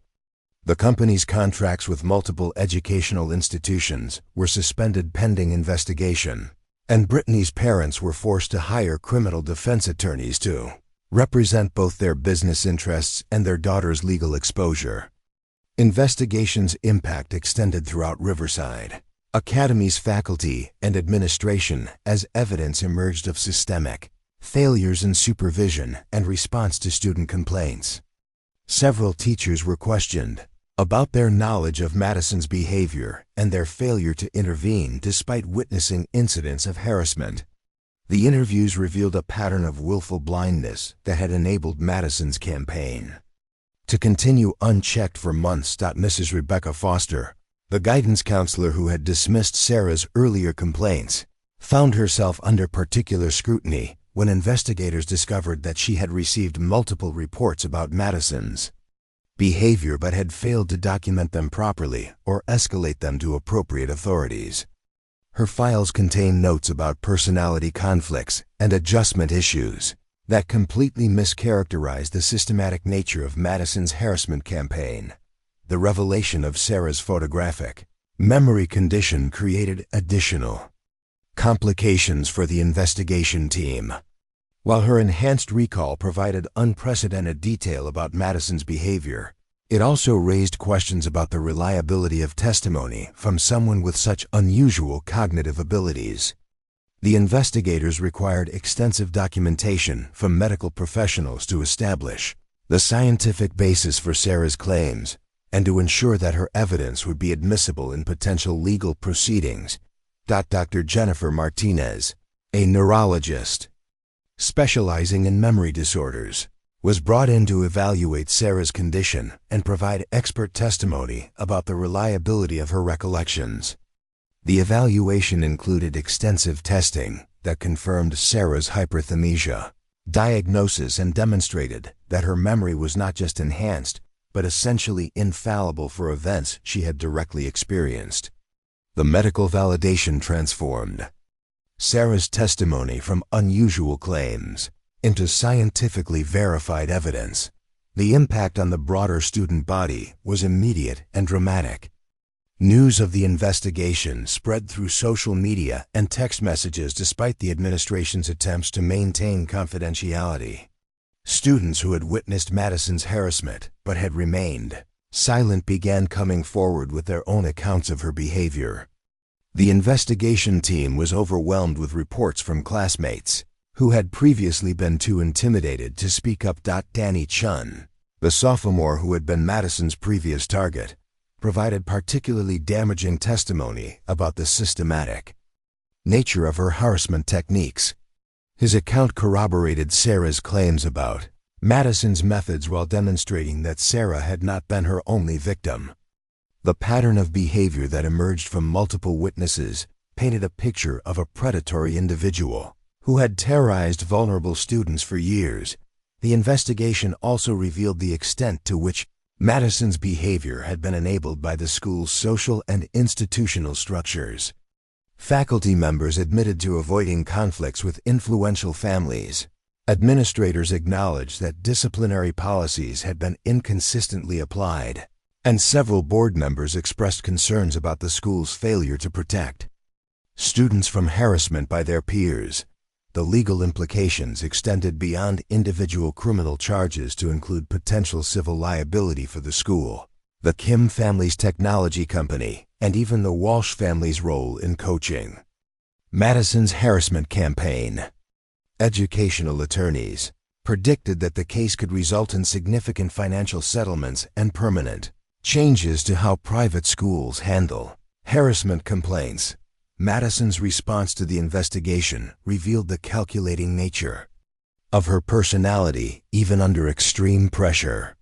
The company's contracts with multiple educational institutions were suspended pending investigation, and Brittany's parents were forced to hire criminal defense attorneys to represent both their business interests and their daughter's legal exposure. Investigation's impact extended throughout Riverside Academy's faculty and administration as evidence emerged of systemic failures in supervision and response to student complaints. Several teachers were questioned about their knowledge of Madison's behavior and their failure to intervene despite witnessing incidents of harassment. The interviews revealed a pattern of willful blindness that had enabled Madison's campaign to continue unchecked for months. Mrs. Rebecca Foster, the guidance counselor who had dismissed Sarah's earlier complaints, found herself under particular scrutiny when investigators discovered that she had received multiple reports about Madison's behavior but had failed to document them properly or escalate them to appropriate authorities. Her files contain notes about personality conflicts and adjustment issues that completely mischaracterized the systematic nature of Madison's harassment campaign. the revelation of Sarah's photographic memory condition created additional complications for the investigation team. While her enhanced recall provided unprecedented detail about Madison's behavior, it also raised questions about the reliability of testimony from someone with such unusual cognitive abilities. The investigators required extensive documentation from medical professionals to establish the scientific basis for Sarah's claims and to ensure that her evidence would be admissible in potential legal proceedings. Dr. Jennifer Martinez, a neurologist specializing in memory disorders, was brought in to evaluate Sarah's condition and provide expert testimony about the reliability of her recollections. The evaluation included extensive testing that confirmed Sarah's hyperthymesia diagnosis and demonstrated that her memory was not just enhanced, but essentially infallible for events she had directly experienced. The medical validation transformed Sarah's testimony from unusual claims into scientifically verified evidence. The impact on the broader student body was immediate and dramatic. News of the investigation spread through social media and text messages despite the administration's attempts to maintain confidentiality. Students who had witnessed Madison's harassment but had remained silent began coming forward with their own accounts of her behavior. The investigation team was overwhelmed with reports from classmates who had previously been too intimidated to speak up. Danny Chun, the sophomore who had been Madison's previous target, provided particularly damaging testimony about the systematic nature of her harassment techniques. His account corroborated Sarah's claims about Madison's methods while demonstrating that Sarah had not been her only victim. The pattern of behavior that emerged from multiple witnesses painted a picture of a predatory individual who had terrorized vulnerable students for years. The investigation also revealed the extent to which Madison's behavior had been enabled by the school's social and institutional structures. Faculty members admitted to avoiding conflicts with influential families. Administrators acknowledged that disciplinary policies had been inconsistently applied, and several board members expressed concerns about the school's failure to protect students from harassment by their peers. The legal implications extended beyond individual criminal charges to include potential civil liability for the school, the Kim family's technology company, and even the Walsh family's role in coaching Madison's harassment campaign. Educational attorneys predicted that the case could result in significant financial settlements and permanent changes to how private schools handle harassment complaints. Madison's response to the investigation revealed the calculating nature of her personality, even under extreme pressure.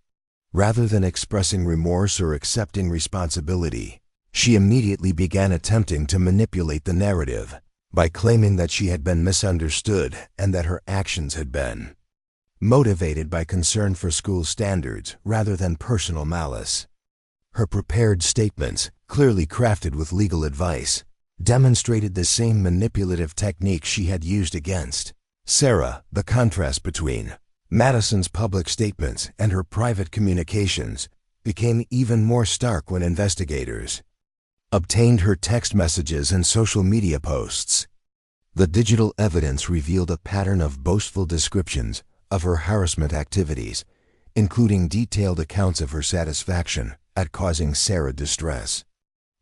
Rather than expressing remorse or accepting responsibility, she immediately began attempting to manipulate the narrative by claiming that she had been misunderstood and that her actions had been motivated by concern for school standards rather than personal malice. Her prepared statements, clearly crafted with legal advice, demonstrated the same manipulative technique she had used against Sarah. The contrast between Madison's public statements and her private communications became even more stark when investigators obtained her text messages and social media posts. The digital evidence revealed a pattern of boastful descriptions of her harassment activities, including detailed accounts of her satisfaction at causing Sarah distress.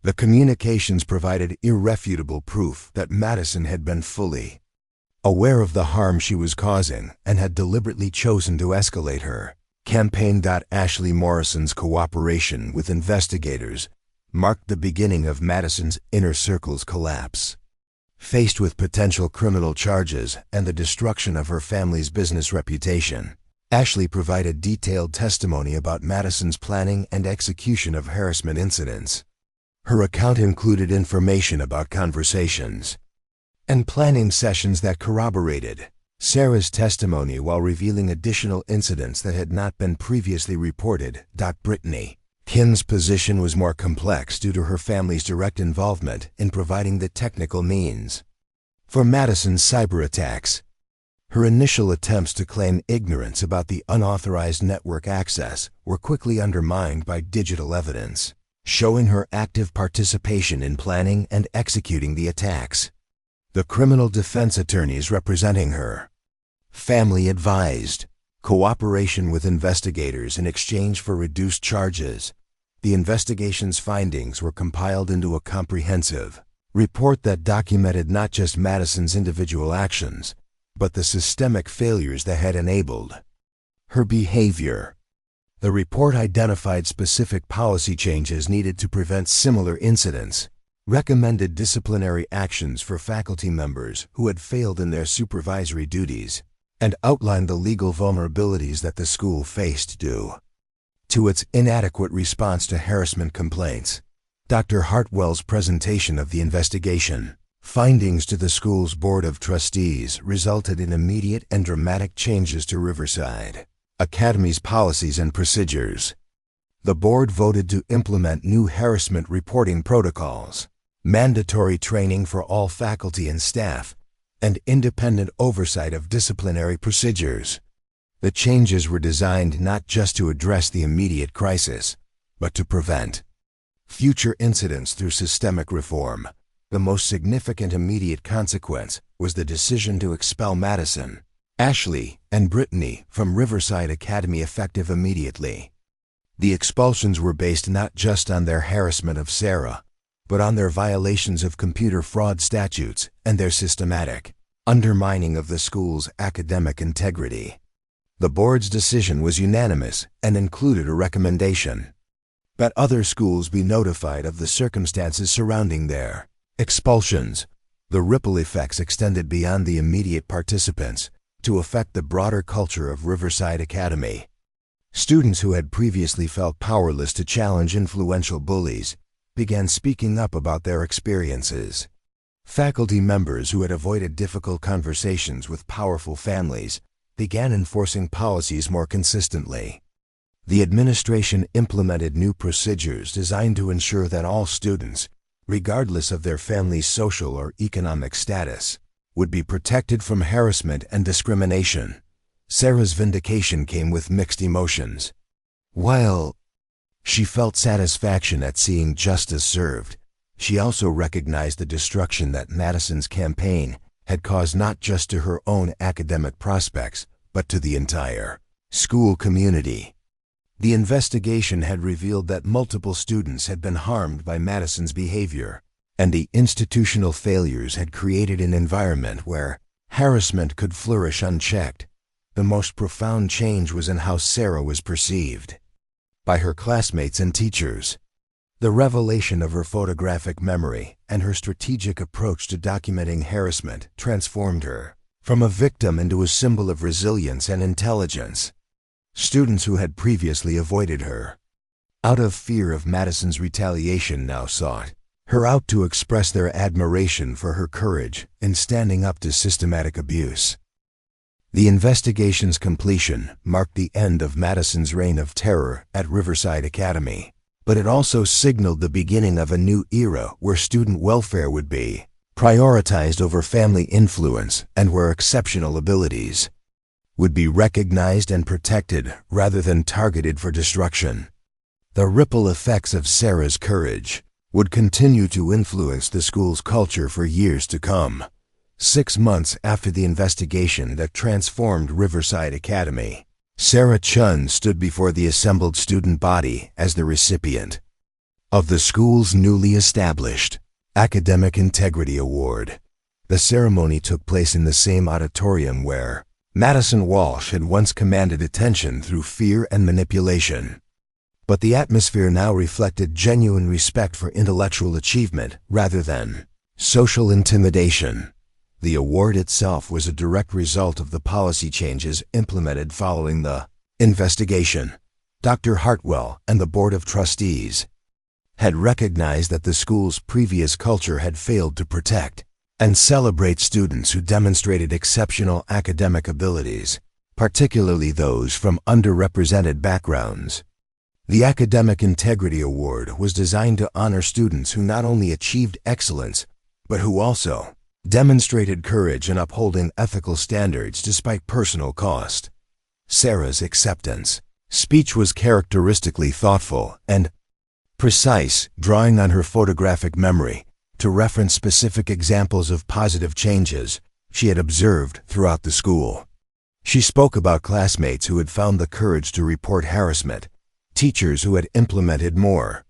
The communications provided irrefutable proof that Madison had been fully aware of the harm she was causing and had deliberately chosen to escalate her campaign. Ashley Morrison's cooperation with investigators marked the beginning of Madison's inner circle's collapse. Faced with potential criminal charges and the destruction of her family's business reputation, Ashley provided detailed testimony about Madison's planning and execution of harassment incidents. Her account included information about conversations and planning sessions that corroborated Sarah's testimony while revealing additional incidents that had not been previously reported. Brittany Kin's position was more complex due to her family's direct involvement in providing the technical means for Madison's cyber attacks. Her initial attempts to claim ignorance about the unauthorized network access were quickly undermined by digital evidence, showing her active participation in planning and executing the attacks. The criminal defense attorneys representing her family advised cooperation with investigators in exchange for reduced charges. The investigation's findings were compiled into a comprehensive report that documented not just Madison's individual actions, but the systemic failures that had enabled her behavior. The report identified specific policy changes needed to prevent similar incidents, recommended disciplinary actions for faculty members who had failed in their supervisory duties, and outlined the legal vulnerabilities that the school faced due to its inadequate response to harassment complaints. Dr. Hartwell's presentation of the investigation findings to the school's Board of Trustees resulted in immediate and dramatic changes to Riverside Academy's policies and procedures. The board voted to implement new harassment reporting protocols, mandatory training for all faculty and staff, and independent oversight of disciplinary procedures. The changes were designed not just to address the immediate crisis, but to prevent future incidents through systemic reform. The most significant immediate consequence was the decision to expel Madison, Ashley, and Brittany from Riverside Academy effective immediately. The expulsions were based not just on their harassment of Sarah, but on their violations of computer fraud statutes and their systematic undermining of the school's academic integrity. The board's decision was unanimous and included a recommendation that other schools be notified of the circumstances surrounding their expulsions. The ripple effects extended beyond the immediate participants to affect the broader culture of Riverside Academy. Students who had previously felt powerless to challenge influential bullies began speaking up about their experiences. Faculty members who had avoided difficult conversations with powerful families began enforcing policies more consistently. The administration implemented new procedures designed to ensure that all students, regardless of their family's social or economic status, would be protected from harassment and discrimination. Sarah's vindication came with mixed emotions. While she felt satisfaction at seeing justice served, she also recognized the destruction that Madison's campaign had caused not just to her own academic prospects, but to the entire school community. The investigation had revealed that multiple students had been harmed by Madison's behavior, and the institutional failures had created an environment where harassment could flourish unchecked. The most profound change was in how Sarah was perceived by her classmates and teachers. The revelation of her photographic memory and her strategic approach to documenting harassment transformed her from a victim into a symbol of resilience and intelligence. Students who had previously avoided her out of fear of Madison's retaliation now sought her out to express their admiration for her courage in standing up to systematic abuse. The investigation's completion marked the end of Madison's reign of terror at Riverside Academy, but it also signaled the beginning of a new era where student welfare would be prioritized over family influence and where exceptional abilities would be recognized and protected rather than targeted for destruction. The ripple effects of Sarah's courage would continue to influence the school's culture for years to come. 6 months after the investigation that transformed Riverside Academy, Sarah Chun stood before the assembled student body as the recipient of the school's newly established Academic Integrity Award. The ceremony took place in the same auditorium where Madison Walsh had once commanded attention through fear and manipulation. But the atmosphere now reflected genuine respect for intellectual achievement rather than social intimidation. The award itself was a direct result of the policy changes implemented following the investigation. Dr. Hartwell and the Board of Trustees had recognized that the school's previous culture had failed to protect and celebrate students who demonstrated exceptional academic abilities, particularly those from underrepresented backgrounds. The Academic Integrity Award was designed to honor students who not only achieved excellence, but who also demonstrated courage in upholding ethical standards despite personal cost. Sarah's acceptance speech was characteristically thoughtful and precise, drawing on her photographic memory to reference specific examples of positive changes she had observed throughout the school. She spoke about classmates who had found the courage to report harassment, teachers who had implemented more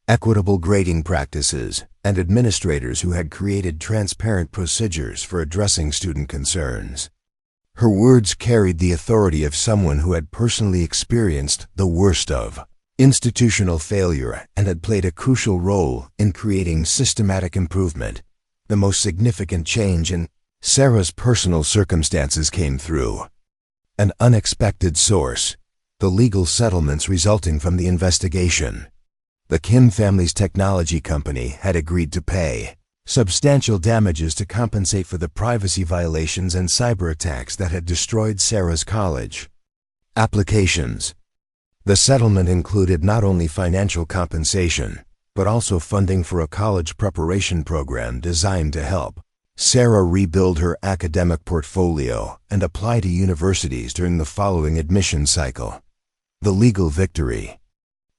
equitable grading practices, and administrators who had created transparent procedures for addressing student concerns. Her words carried the authority of someone who had personally experienced the worst of institutional failure and had played a crucial role in creating systematic improvement. The most significant change in Sarah's personal circumstances came through an unexpected source: the legal settlements resulting from the investigation. The Kim family's technology company had agreed to pay substantial damages to compensate for the privacy violations and cyber attacks that had destroyed Sarah's college applications. The settlement included not only financial compensation, but also funding for a college preparation program designed to help Sarah rebuild her academic portfolio and apply to universities during the following admission cycle. The legal victory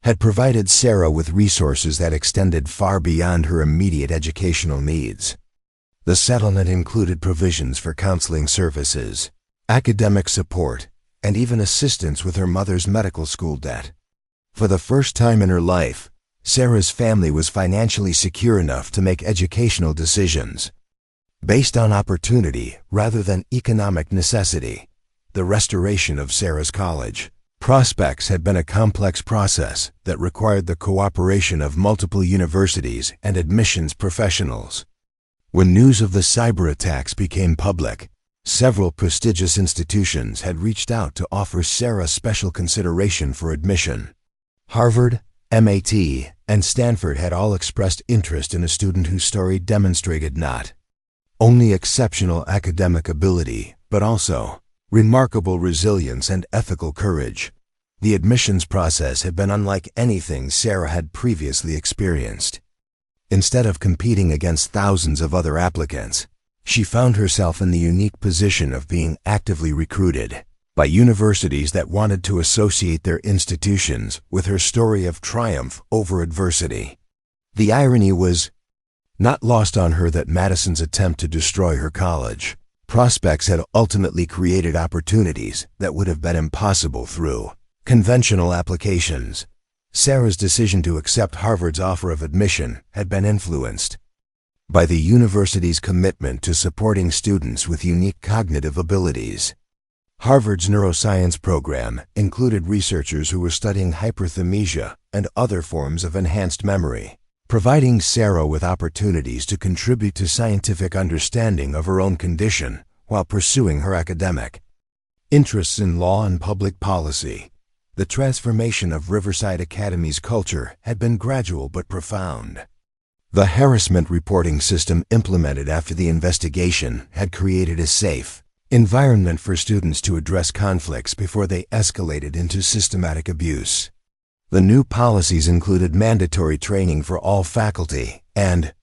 had provided Sarah with resources that extended far beyond her immediate educational needs. The settlement included provisions for counseling services, academic support, and even assistance with her mother's medical school debt. For the first time in her life, Sarah's family was financially secure enough to make educational decisions based on opportunity rather than economic necessity. The restoration of Sarah's college prospects had been a complex process that required the cooperation of multiple universities and admissions professionals. When news of the cyber attacks became public, several prestigious institutions had reached out to offer Sarah special consideration for admission. Harvard, MIT, and Stanford had all expressed interest in a student whose story demonstrated not only exceptional academic ability, but also remarkable resilience and ethical courage. The admissions process had been unlike anything Sarah had previously experienced. Instead of competing against thousands of other applicants, she found herself in the unique position of being actively recruited by universities that wanted to associate their institutions with her story of triumph over adversity. The irony was not lost on her that Madison's attempt to destroy her college prospects had ultimately created opportunities that would have been impossible through conventional applications. Sarah's decision to accept Harvard's offer of admission had been influenced by the university's commitment to supporting students with unique cognitive abilities. Harvard's neuroscience program included researchers who were studying hyperthymesia and other forms of enhanced memory, providing Sarah with opportunities to contribute to scientific understanding of her own condition while pursuing her academic interests in law and public policy. The transformation of Riverside Academy's culture had been gradual but profound. The harassment reporting system implemented after the investigation had created a safe environment for students to address conflicts before they escalated into systematic abuse. The new policies included mandatory training for all faculty and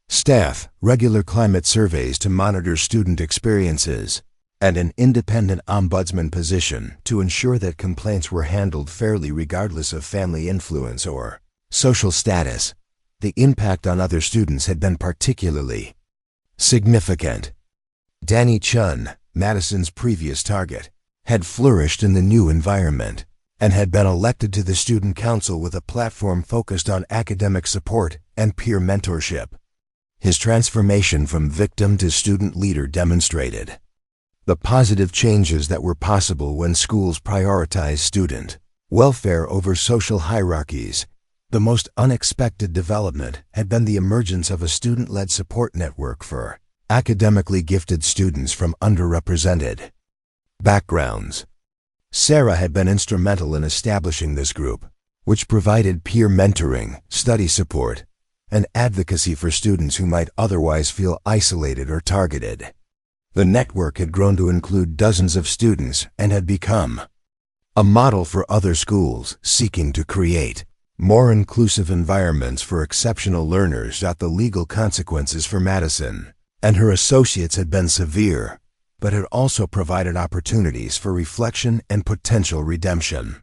staff, regular climate surveys to monitor student experiences, and an independent ombudsman position to ensure that complaints were handled fairly regardless of family influence or social status. The impact on other students had been particularly significant. Danny Chun, Madison's previous target, had flourished in the new environment and had been elected to the student council with a platform focused on academic support and peer mentorship. His transformation from victim to student leader demonstrated the positive changes that were possible when schools prioritized student welfare over social hierarchies. The most unexpected development had been the emergence of a student-led support network for academically gifted students from underrepresented backgrounds. Sarah had been instrumental in establishing this group, which provided peer mentoring, study support, and advocacy for students who might otherwise feel isolated or targeted. The network had grown to include dozens of students and had become a model for other schools seeking to create more inclusive environments for exceptional learners. The legal consequences for Madison and her associates had been severe, but had also provided opportunities for reflection and potential redemption.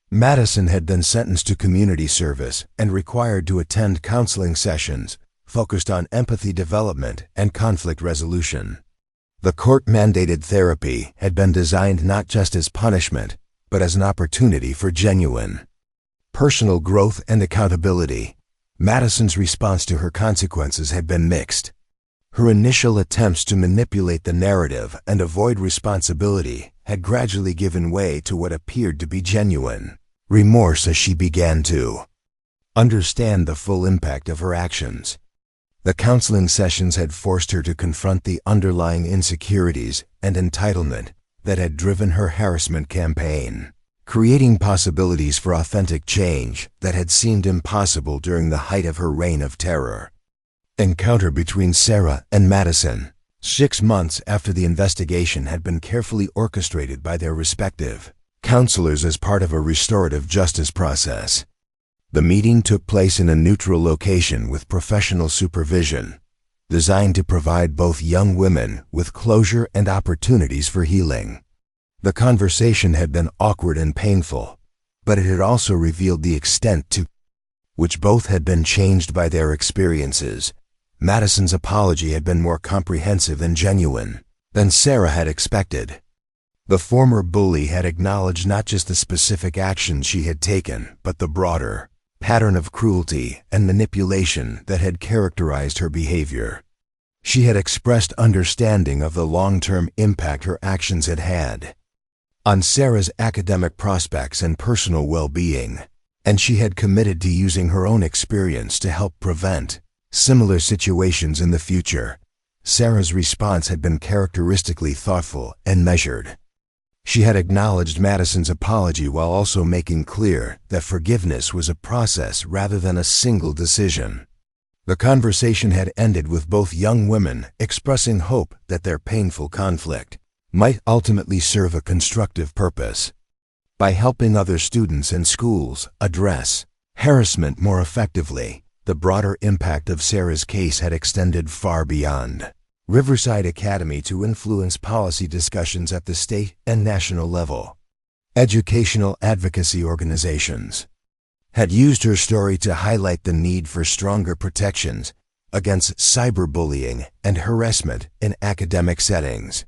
Madison had been sentenced to community service and required to attend counseling sessions focused on empathy development and conflict resolution. The court-mandated therapy had been designed not just as punishment, but as an opportunity for genuine personal growth and accountability. Madison's response to her consequences had been mixed. Her initial attempts to manipulate the narrative and avoid responsibility had gradually given way to what appeared to be genuine remorse as she began to understand the full impact of her actions. The counseling sessions had forced her to confront the underlying insecurities and entitlement that had driven her harassment campaign, creating possibilities for authentic change that had seemed impossible during the height of her reign of terror. Encounter between Sarah and Madison. 6 months after the investigation had been carefully orchestrated by their respective counselors as part of a restorative justice process. The meeting took place in a neutral location with professional supervision, designed to provide both young women with closure and opportunities for healing. The conversation had been awkward and painful, but it had also revealed the extent to which both had been changed by their experiences. Madison's apology had been more comprehensive and genuine than Sarah had expected. The former bully had acknowledged not just the specific actions she had taken, but the broader pattern of cruelty and manipulation that had characterized her behavior. She had expressed understanding of the long-term impact her actions had had on Sarah's academic prospects and personal well-being, and she had committed to using her own experience to help prevent similar situations in the future. Sarah's response had been characteristically thoughtful and measured. She had acknowledged Madison's apology while also making clear that forgiveness was a process rather than a single decision. The conversation had ended with both young women expressing hope that their painful conflict might ultimately serve a constructive purpose. By helping other students and schools address harassment more effectively, the broader impact of Sarah's case had extended far beyond Riverside Academy to influence policy discussions at the state and national level. Educational advocacy organizations had used her story to highlight the need for stronger protections against cyberbullying and harassment in academic settings.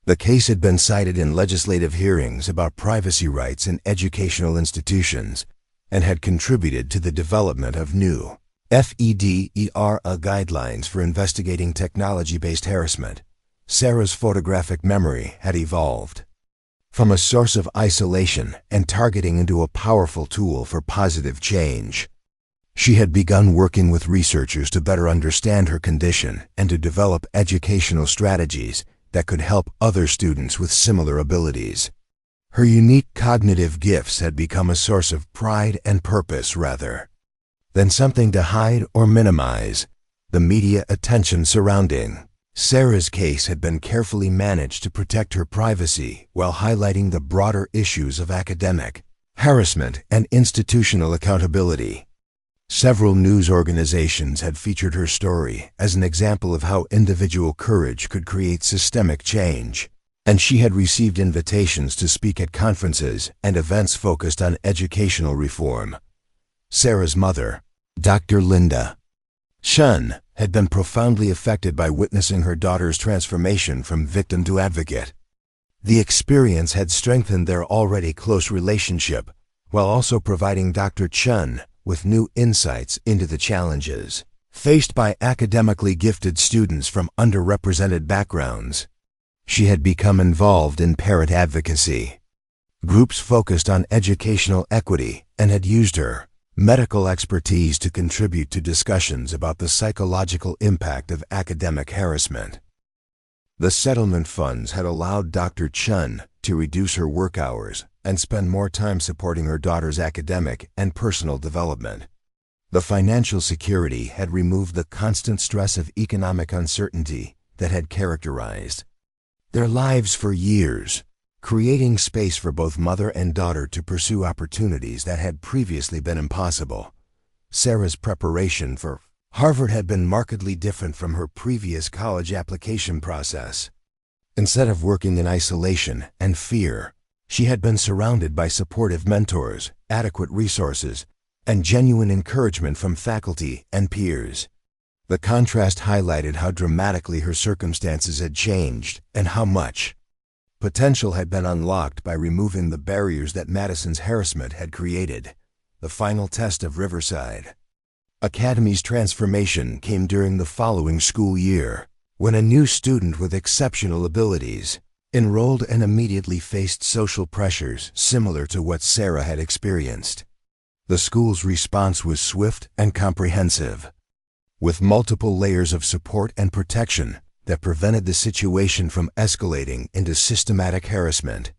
The case had been cited in legislative hearings about privacy rights in educational institutions and had contributed to the development of new FEDERA guidelines for investigating technology-based harassment. Sarah's photographic memory had evolved from a source of isolation and targeting into a powerful tool for positive change. She had begun working with researchers to better understand her condition and to develop educational strategies that could help other students with similar abilities. Her unique cognitive gifts had become a source of pride and purpose rather than something to hide or minimize. The media attention surrounding Sarah's case had been carefully managed to protect her privacy while highlighting the broader issues of academic harassment and institutional accountability. Several news organizations had featured her story as an example of how individual courage could create systemic change, and she had received invitations to speak at conferences and events focused on educational reform. Sarah's mother, Dr. Linda Chun, had been profoundly affected by witnessing her daughter's transformation from victim to advocate. The experience had strengthened their already close relationship, while also providing Dr. Chun with new insights into the challenges faced by academically gifted students from underrepresented backgrounds. She had become involved in parent advocacy groups focused on educational equity and had used her medical expertise to contribute to discussions about the psychological impact of academic harassment. The settlement funds had allowed Dr. Chun to reduce her work hours and spend more time supporting her daughter's academic and personal development. The financial security had removed the constant stress of economic uncertainty that had characterized their lives for years, creating space for both mother and daughter to pursue opportunities that had previously been impossible. Sarah's preparation for Harvard had been markedly different from her previous college application process. Instead of working in isolation and fear, she had been surrounded by supportive mentors, adequate resources, and genuine encouragement from faculty and peers. The contrast highlighted how dramatically her circumstances had changed and how much potential had been unlocked by removing the barriers that Madison's harassment had created. The final test of Riverside Academy's transformation came during the following school year, when a new student with exceptional abilities enrolled and immediately faced social pressures similar to what Sarah had experienced. The school's response was swift and comprehensive, with multiple layers of support and protection that prevented the situation from escalating into systematic harassment.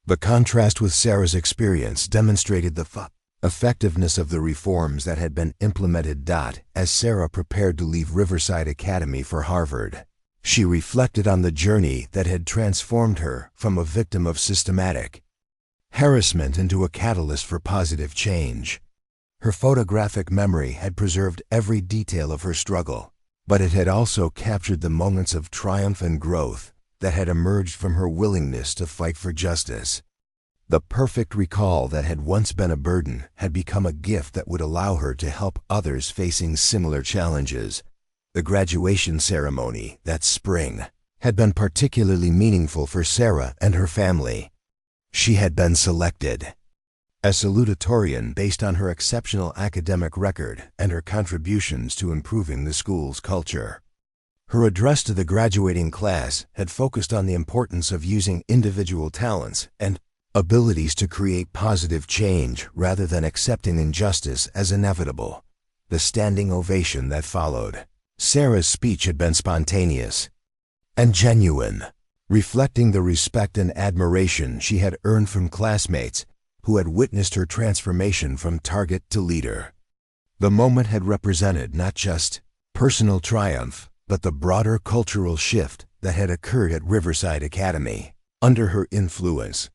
The contrast with Sarah's experience demonstrated the effectiveness of the reforms that had been implemented. As Sarah prepared to leave Riverside Academy for Harvard, she reflected on the journey that had transformed her from a victim of systematic harassment into a catalyst for positive change. Her photographic memory had preserved every detail of her struggle, but it had also captured the moments of triumph and growth that had emerged from her willingness to fight for justice. The perfect recall that had once been a burden had become a gift that would allow her to help others facing similar challenges. The graduation ceremony that spring had been particularly meaningful for Sarah and her family. She had been selected as salutatorian based on her exceptional academic record and her contributions to improving the school's culture. Her address to the graduating class had focused on the importance of using individual talents and abilities to create positive change rather than accepting injustice as inevitable. The standing ovation that followed Sarah's speech had been spontaneous and genuine, reflecting the respect and admiration she had earned from classmates who had witnessed her transformation from target to leader. The moment had represented not just personal triumph, but the broader cultural shift that had occurred at Riverside Academy. Under her influence,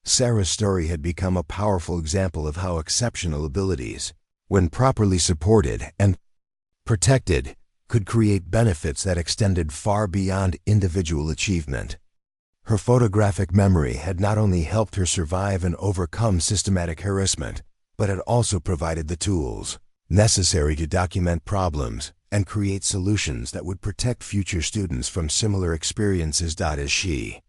Sarah's story had become a powerful example of how exceptional abilities, when properly supported and protected, could create benefits that extended far beyond individual achievement. Her photographic memory had not only helped her survive and overcome systematic harassment, but had also provided the tools necessary to document problems and create solutions that would protect future students from similar experiences. As she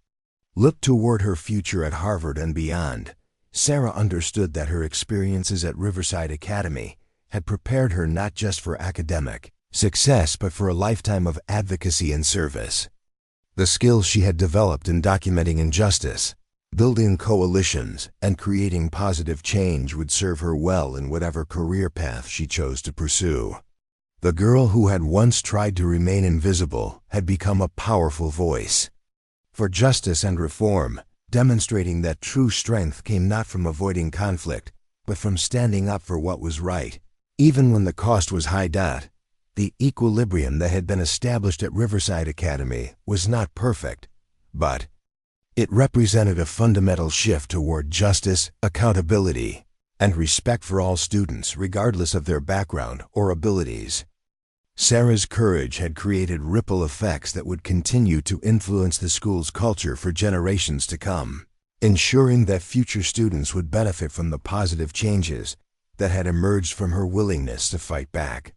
looked toward her future at Harvard and beyond, Sarah understood that her experiences at Riverside Academy had prepared her not just for academic success but for a lifetime of advocacy and service. The skills she had developed in documenting injustice, building coalitions, and creating positive change would serve her well in whatever career path she chose to pursue. The girl who had once tried to remain invisible had become a powerful voice for justice and reform, demonstrating that true strength came not from avoiding conflict, but from standing up for what was right, even when the cost was high. The equilibrium that had been established at Riverside Academy was not perfect, but it represented a fundamental shift toward justice, accountability, and respect for all students regardless of their background or abilities. Sarah's courage had created ripple effects that would continue to influence the school's culture for generations to come, ensuring that future students would benefit from the positive changes that had emerged from her willingness to fight back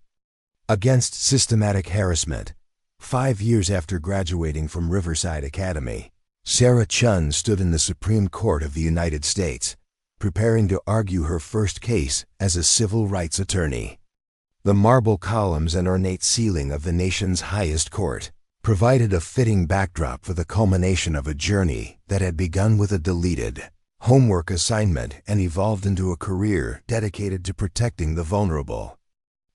against systematic harassment. 5 years after graduating from Riverside Academy, Sarah Chun stood in the Supreme Court of the United States, preparing to argue her first case as a civil rights attorney. The marble columns and ornate ceiling of the nation's highest court provided a fitting backdrop for the culmination of a journey that had begun with a deleted homework assignment and evolved into a career dedicated to protecting the vulnerable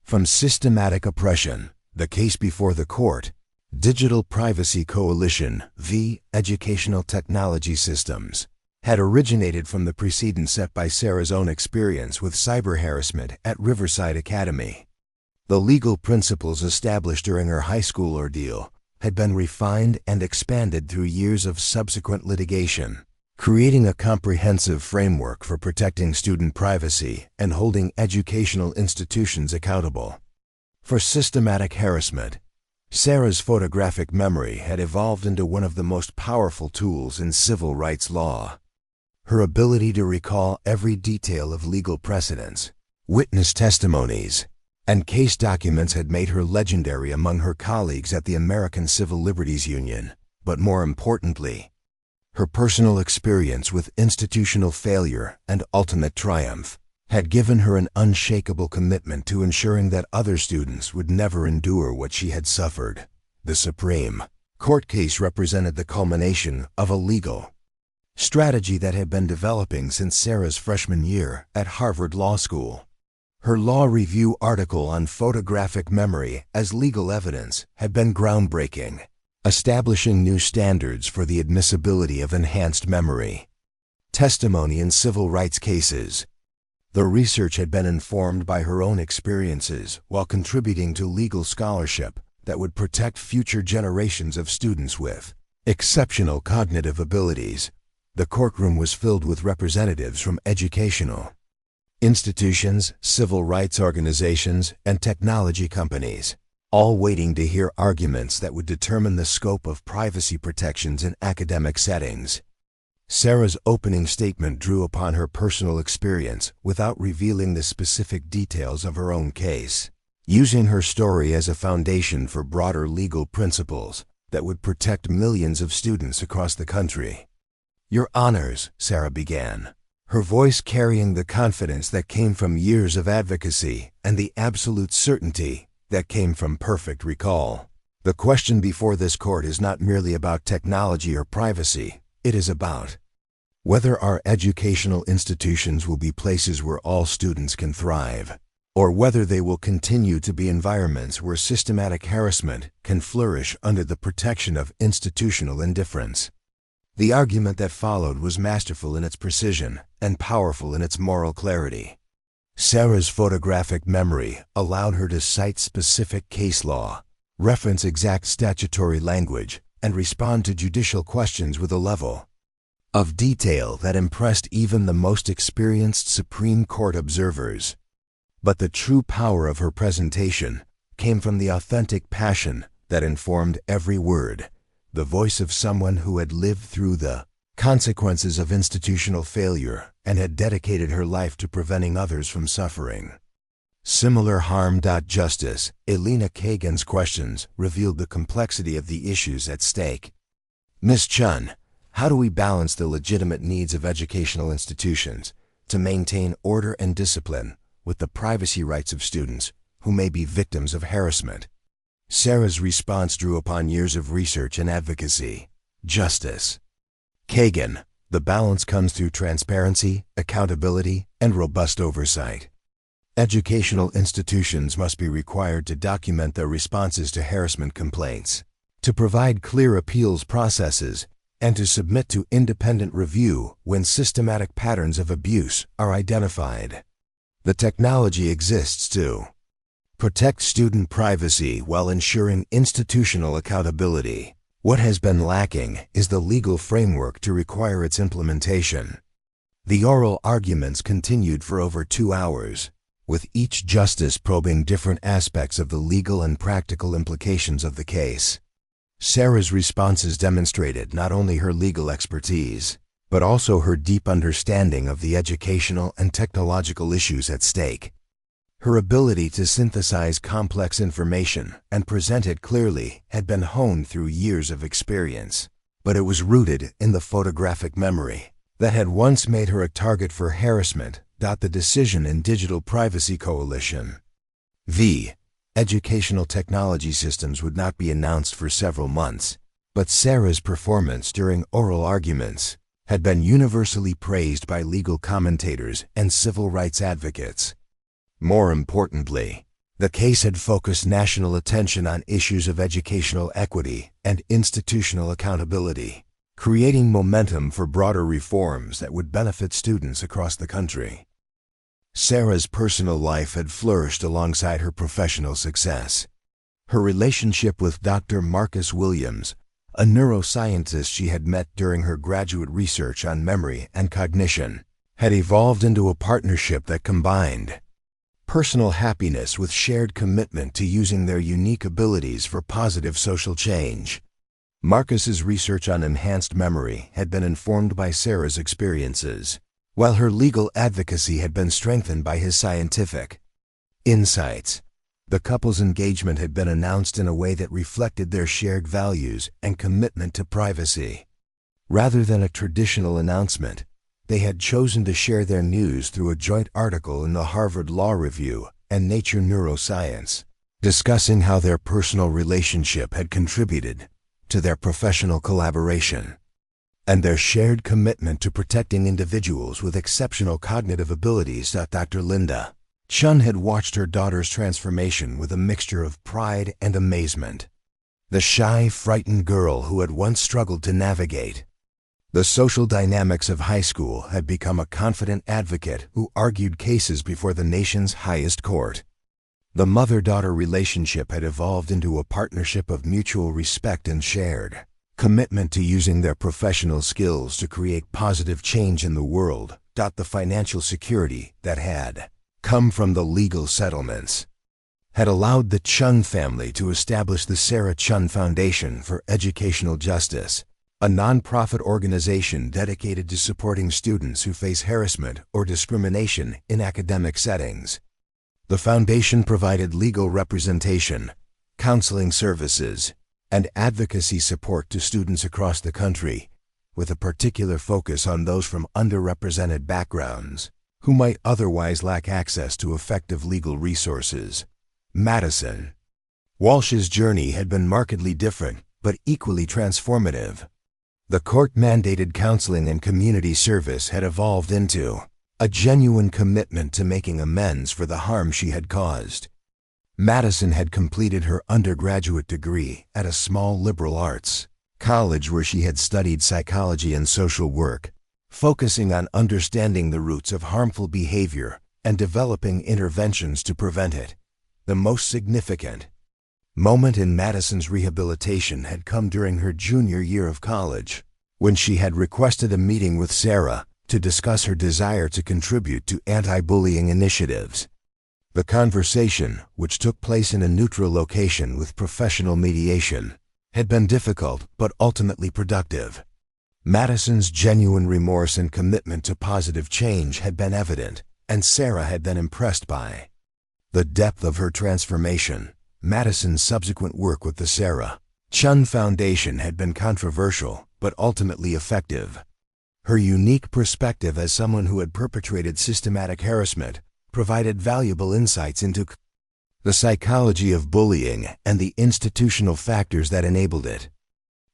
from systematic oppression. The case before the court, Digital Privacy Coalition v. Educational Technology Systems, had originated from the precedent set by Sarah's own experience with cyber harassment at Riverside Academy. The legal principles established during her high school ordeal had been refined and expanded through years of subsequent litigation, creating a comprehensive framework for protecting student privacy and holding educational institutions accountable. for systematic harassment. Sarah's photographic memory had evolved into one of the most powerful tools in civil rights law. Her ability to recall every detail of legal precedents, witness testimonies, and case documents had made her legendary among her colleagues at the American Civil Liberties Union. But more importantly, her personal experience with institutional failure and ultimate triumph had given her an unshakable commitment to ensuring that other students would never endure what she had suffered. The Supreme Court case represented the culmination of a legal strategy that had been developing since Sarah's freshman year at Harvard Law School. Her law review article on photographic memory as legal evidence had been groundbreaking, establishing new standards for the admissibility of enhanced memory testimony in civil rights cases. The research had been informed by her own experiences while contributing to legal scholarship that would protect future generations of students with exceptional cognitive abilities. The courtroom was filled with representatives from educational institutions, civil rights organizations, and technology companies, all waiting to hear arguments that would determine the scope of privacy protections in academic settings. Sarah's opening statement drew upon her personal experience without revealing the specific details of her own case, using her story as a foundation for broader legal principles that would protect millions of students across the country. "Your Honors," Sarah began, her voice carrying the confidence that came from years of advocacy and the absolute certainty that came from perfect recall. "The question before this court is not merely about technology or privacy. It is about whether our educational institutions will be places where all students can thrive, or whether they will continue to be environments where systematic harassment can flourish under the protection of institutional indifference." The argument that followed was masterful in its precision and powerful in its moral clarity. Sarah's photographic memory allowed her to cite specific case law, reference exact statutory language, and respond to judicial questions with a level of detail that impressed even the most experienced Supreme Court observers. But the true power of her presentation came from the authentic passion that informed every word, the voice of someone who had lived through the consequences of institutional failure and had dedicated her life to preventing others from suffering similar harm. Justice Elena Kagan's questions revealed the complexity of the issues at stake. "Ms. Chun, how do we balance the legitimate needs of educational institutions to maintain order and discipline with the privacy rights of students who may be victims of harassment?" Sarah's response drew upon years of research and advocacy. Justice Kagan, the balance comes through transparency, accountability, and robust oversight. Educational institutions must be required to document their responses to harassment complaints, to provide clear appeals processes, and to submit to independent review when systematic patterns of abuse are identified. The technology exists to protect student privacy while ensuring institutional accountability. What has been lacking is the legal framework to require its implementation. The oral arguments continued for over 2 hours, with each justice probing different aspects of the legal and practical implications of the case. Sarah's responses demonstrated not only her legal expertise, but also her deep understanding of the educational and technological issues at stake. Her ability to synthesize complex information and present it clearly had been honed through years of experience, but it was rooted in the photographic memory that had once made her a target for harassment. The Decision and Digital Privacy Coalition (V) educational technology systems would not be announced for several months, but Sarah's performance during oral arguments had been universally praised by legal commentators and civil rights advocates. More importantly, the case had focused national attention on issues of educational equity and institutional accountability, creating momentum for broader reforms that would benefit students across the country. Sarah's personal life had flourished alongside her professional success. Her relationship with Dr. Marcus Williams, a neuroscientist she had met during her graduate research on memory and cognition, had evolved into a partnership that combined personal happiness with shared commitment to using their unique abilities for positive social change. Marcus's research on enhanced memory had been informed by Sarah's experiences, while her legal advocacy had been strengthened by his scientific insights. The couple's engagement had been announced in a way that reflected their shared values and commitment to privacy. Rather than a traditional announcement, they had chosen to share their news through a joint article in the Harvard Law Review and Nature Neuroscience, discussing how their personal relationship had contributed to their professional collaboration and their shared commitment to protecting individuals with exceptional cognitive abilities. Dr. Linda Chun had watched her daughter's transformation with a mixture of pride and amazement. The shy, frightened girl who had once struggled to navigate the social dynamics of high school had become a confident advocate who argued cases before the nation's highest court. The mother-daughter relationship had evolved into a partnership of mutual respect and shared commitment to using their professional skills to create positive change in the world. The financial security that had come from the legal settlements had allowed the Chun family to establish the Sarah Chun Foundation for Educational Justice, a nonprofit organization dedicated to supporting students who face harassment or discrimination in academic settings. The foundation provided legal representation, counseling services, and advocacy support to students across the country, with a particular focus on those from underrepresented backgrounds who might otherwise lack access to effective legal resources. Madison Walsh's journey had been markedly different, but equally transformative. The court-mandated counseling and community service had evolved into a genuine commitment to making amends for the harm she had caused. Madison had completed her undergraduate degree at a small liberal arts college where she had studied psychology and social work, focusing on understanding the roots of harmful behavior and developing interventions to prevent it. The most significant moment in Madison's rehabilitation had come during her junior year of college, when she had requested a meeting with Sarah to discuss her desire to contribute to anti-bullying initiatives. The conversation, which took place in a neutral location with professional mediation, had been difficult but ultimately productive. Madison's genuine remorse and commitment to positive change had been evident, and Sarah had been impressed by the depth of her transformation. Madison's subsequent work with the Sarah Chun Foundation had been controversial but ultimately effective. Her unique perspective as someone who had perpetrated systematic harassment provided valuable insights into the psychology of bullying and the institutional factors that enabled it.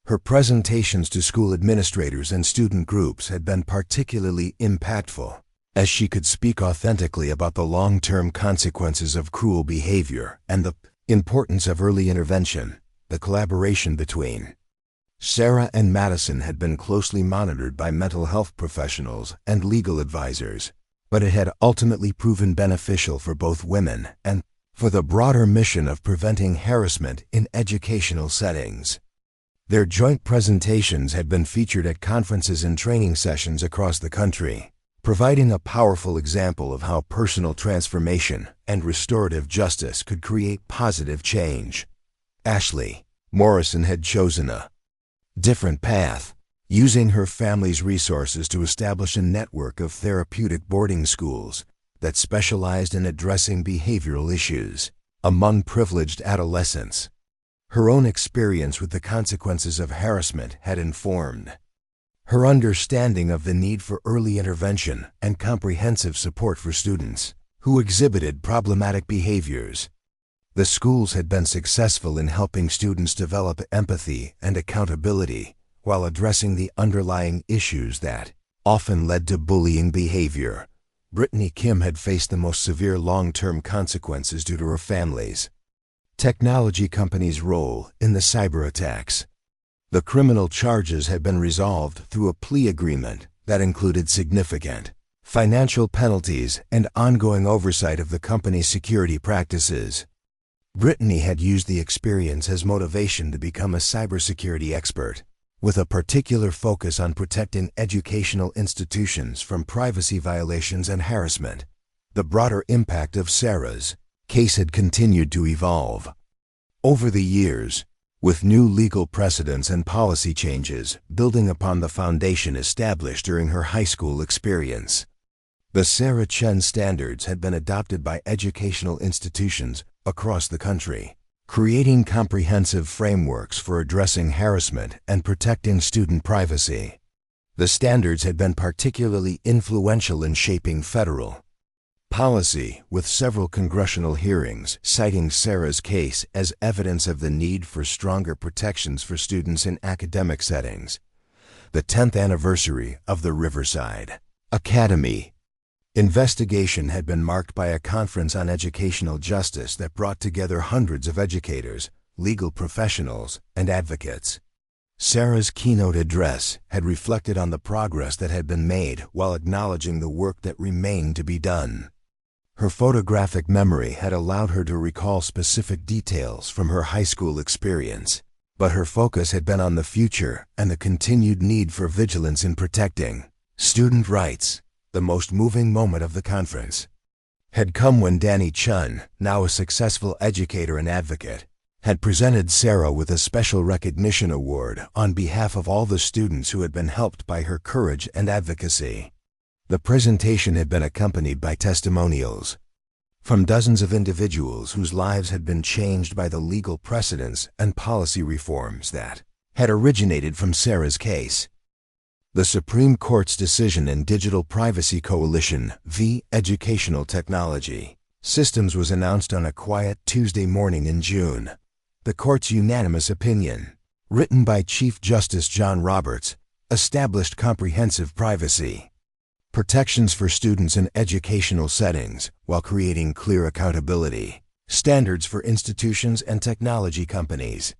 Her presentations to school administrators and student groups had been particularly impactful, as she could speak authentically about the long-term consequences of cruel behavior and the importance of early intervention. The collaboration between Sarah and Madison had been closely monitored by mental health professionals and legal advisors, but it had ultimately proven beneficial for both women and for the broader mission of preventing harassment in educational settings. Their joint presentations had been featured at conferences and training sessions across the country, providing a powerful example of how personal transformation and restorative justice could create positive change. Ashley Morrison had chosen a different path, using her family's resources to establish a network of therapeutic boarding schools that specialized in addressing behavioral issues among privileged adolescents. Her own experience with the consequences of harassment had informed her understanding of the need for early intervention and comprehensive support for students who exhibited problematic behaviors. The schools had been successful in helping students develop empathy and accountability while addressing the underlying issues that often led to bullying behavior. Brittany Kim had faced the most severe long-term consequences due to her family's technology company's role in the cyber attacks. The criminal charges had been resolved through a plea agreement that included significant financial penalties and ongoing oversight of the company's security practices. Brittany had used the experience as motivation to become a cybersecurity expert, with a particular focus on protecting educational institutions from privacy violations and harassment. The broader impact of Sarah's case had continued to evolve. Over the years, with new legal precedents and policy changes building upon the foundation established during her high school experience, the Sarah Chen standards had been adopted by educational institutions across the country, creating comprehensive frameworks for addressing harassment and protecting student privacy. The standards had been particularly influential in shaping federal policy, with several congressional hearings citing Sarah's case as evidence of the need for stronger protections for students in academic settings. The 10th anniversary of the Riverside Academy investigation had been marked by a conference on educational justice that brought together hundreds of educators, legal professionals, and advocates. Sarah's keynote address had reflected on the progress that had been made while acknowledging the work that remained to be done. Her photographic memory had allowed her to recall specific details from her high school experience, but her focus had been on the future and the continued need for vigilance in protecting student rights. The most moving moment of the conference had come when Danny Chun, now a successful educator and advocate, had presented Sarah with a special recognition award on behalf of all the students who had been helped by her courage and advocacy. The presentation had been accompanied by testimonials from dozens of individuals whose lives had been changed by the legal precedents and policy reforms that had originated from Sarah's case. The Supreme Court's decision in Digital Privacy Coalition v. Educational Technology Systems was announced on a quiet Tuesday morning in June. The court's unanimous opinion, written by Chief Justice John Roberts, established comprehensive privacy protections for students in educational settings while creating clear accountability standards for institutions and technology companies.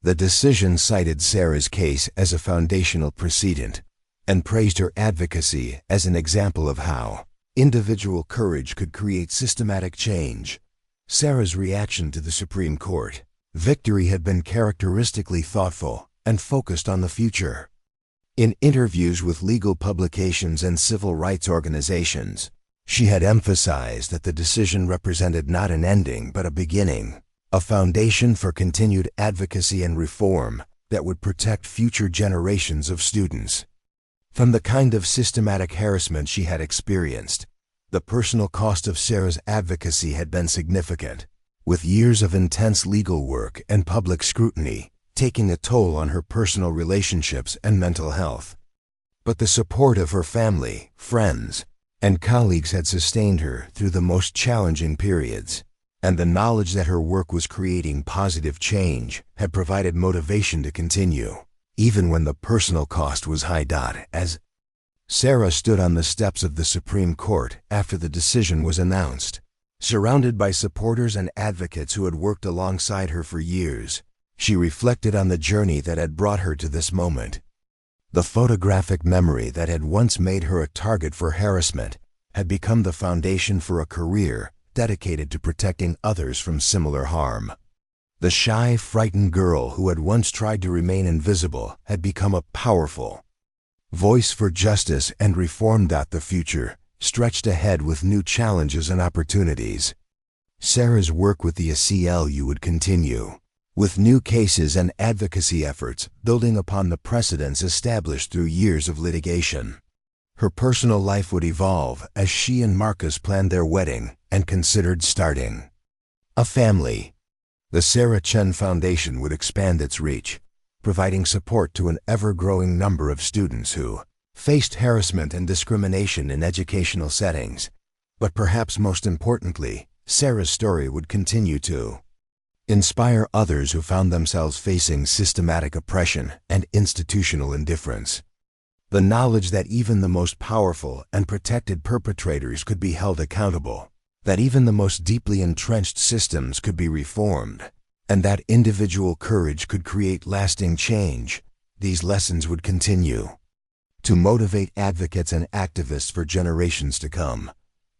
The decision cited Sarah's case as a foundational precedent and praised her advocacy as an example of how individual courage could create systematic change. Sarah's reaction to the Supreme Court victory had been characteristically thoughtful and focused on the future. In interviews with legal publications and civil rights organizations, she had emphasized that the decision represented not an ending but a beginning, a foundation for continued advocacy and reform that would protect future generations of students from the kind of systematic harassment she had experienced. The personal cost of Sarah's advocacy had been significant, with years of intense legal work and public scrutiny taking a toll on her personal relationships and mental health. But the support of her family, friends, and colleagues had sustained her through the most challenging periods, and the knowledge that her work was creating positive change had provided motivation to continue, even when the personal cost was high. As Sarah stood on the steps of the Supreme Court after the decision was announced, surrounded by supporters and advocates who had worked alongside her for years, she reflected on the journey that had brought her to this moment. The photographic memory that had once made her a target for harassment had become the foundation for a career dedicated to protecting others from similar harm. The shy, frightened girl who had once tried to remain invisible had become a powerful voice for justice and reform. The future stretched ahead with new challenges and opportunities. Sarah's work with the ACLU would continue, with new cases and advocacy efforts building upon the precedents established through years of litigation. Her personal life would evolve as she and Marcus planned their wedding and considered starting a family. The Sarah Chen Foundation would expand its reach, providing support to an ever-growing number of students who faced harassment and discrimination in educational settings. But perhaps most importantly, Sarah's story would continue to inspire others who found themselves facing systematic oppression and institutional indifference. The knowledge that even the most powerful and protected perpetrators could be held accountable, that even the most deeply entrenched systems could be reformed, and that individual courage could create lasting change, these lessons would continue to motivate advocates and activists for generations to come.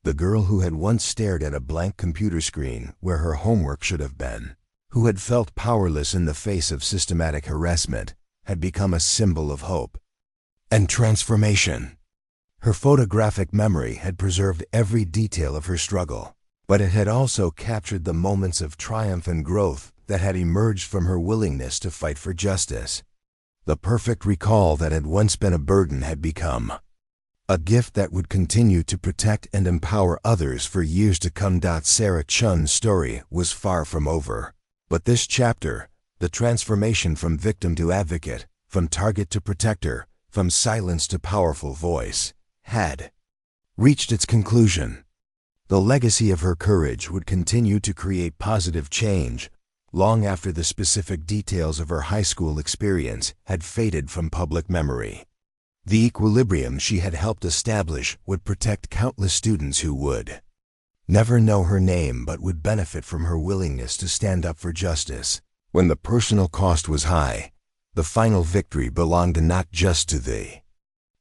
The girl who had once stared at a blank computer screen where her homework should have been, who had felt powerless in the face of systematic harassment, had become a symbol of hope and transformation. Her photographic memory had preserved every detail of her struggle, but it had also captured the moments of triumph and growth that had emerged from her willingness to fight for justice. The perfect recall that had once been a burden had become a gift that would continue to protect and empower others for years to come. Sarah Chun's story was far from over, but this chapter, the transformation from victim to advocate, from target to protector, from silence to powerful voice, had reached its conclusion. The legacy of her courage would continue to create positive change long after the specific details of her high school experience had faded from public memory. The equilibrium she had helped establish would protect countless students who would never know her name but would benefit from her willingness to stand up for justice. When the personal cost was high, the final victory belonged not just to the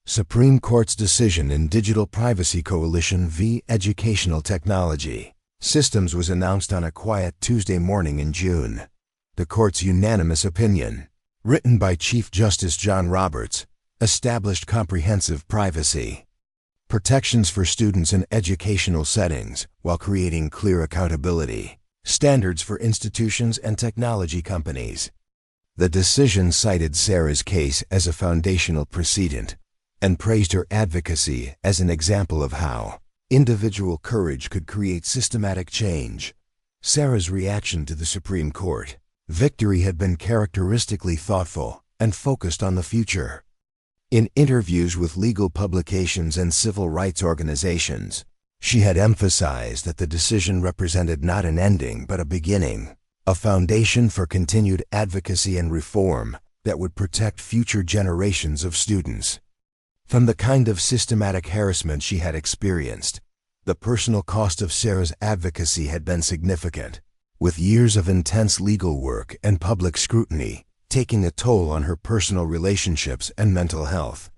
Supreme Court's decision in Digital Privacy Coalition v. Educational Technology Systems was announced on a quiet Tuesday morning in June. The court's unanimous opinion, written by Chief Justice John Roberts, established comprehensive privacy protections for students in educational settings while creating clear accountability standards for institutions and technology companies. The decision cited Sarah's case as a foundational precedent and praised her advocacy as an example of how individual courage could create systematic change. Sarah's reaction to the Supreme Court victory had been characteristically thoughtful and focused on the future. In interviews with legal publications and civil rights organizations, she had emphasized that the decision represented not an ending but a beginning, a foundation for continued advocacy and reform that would protect future generations of students from the kind of systematic harassment she had experienced. The personal cost of Sarah's advocacy had been significant, with years of intense legal work and public scrutiny taking a toll on her personal relationships and mental health.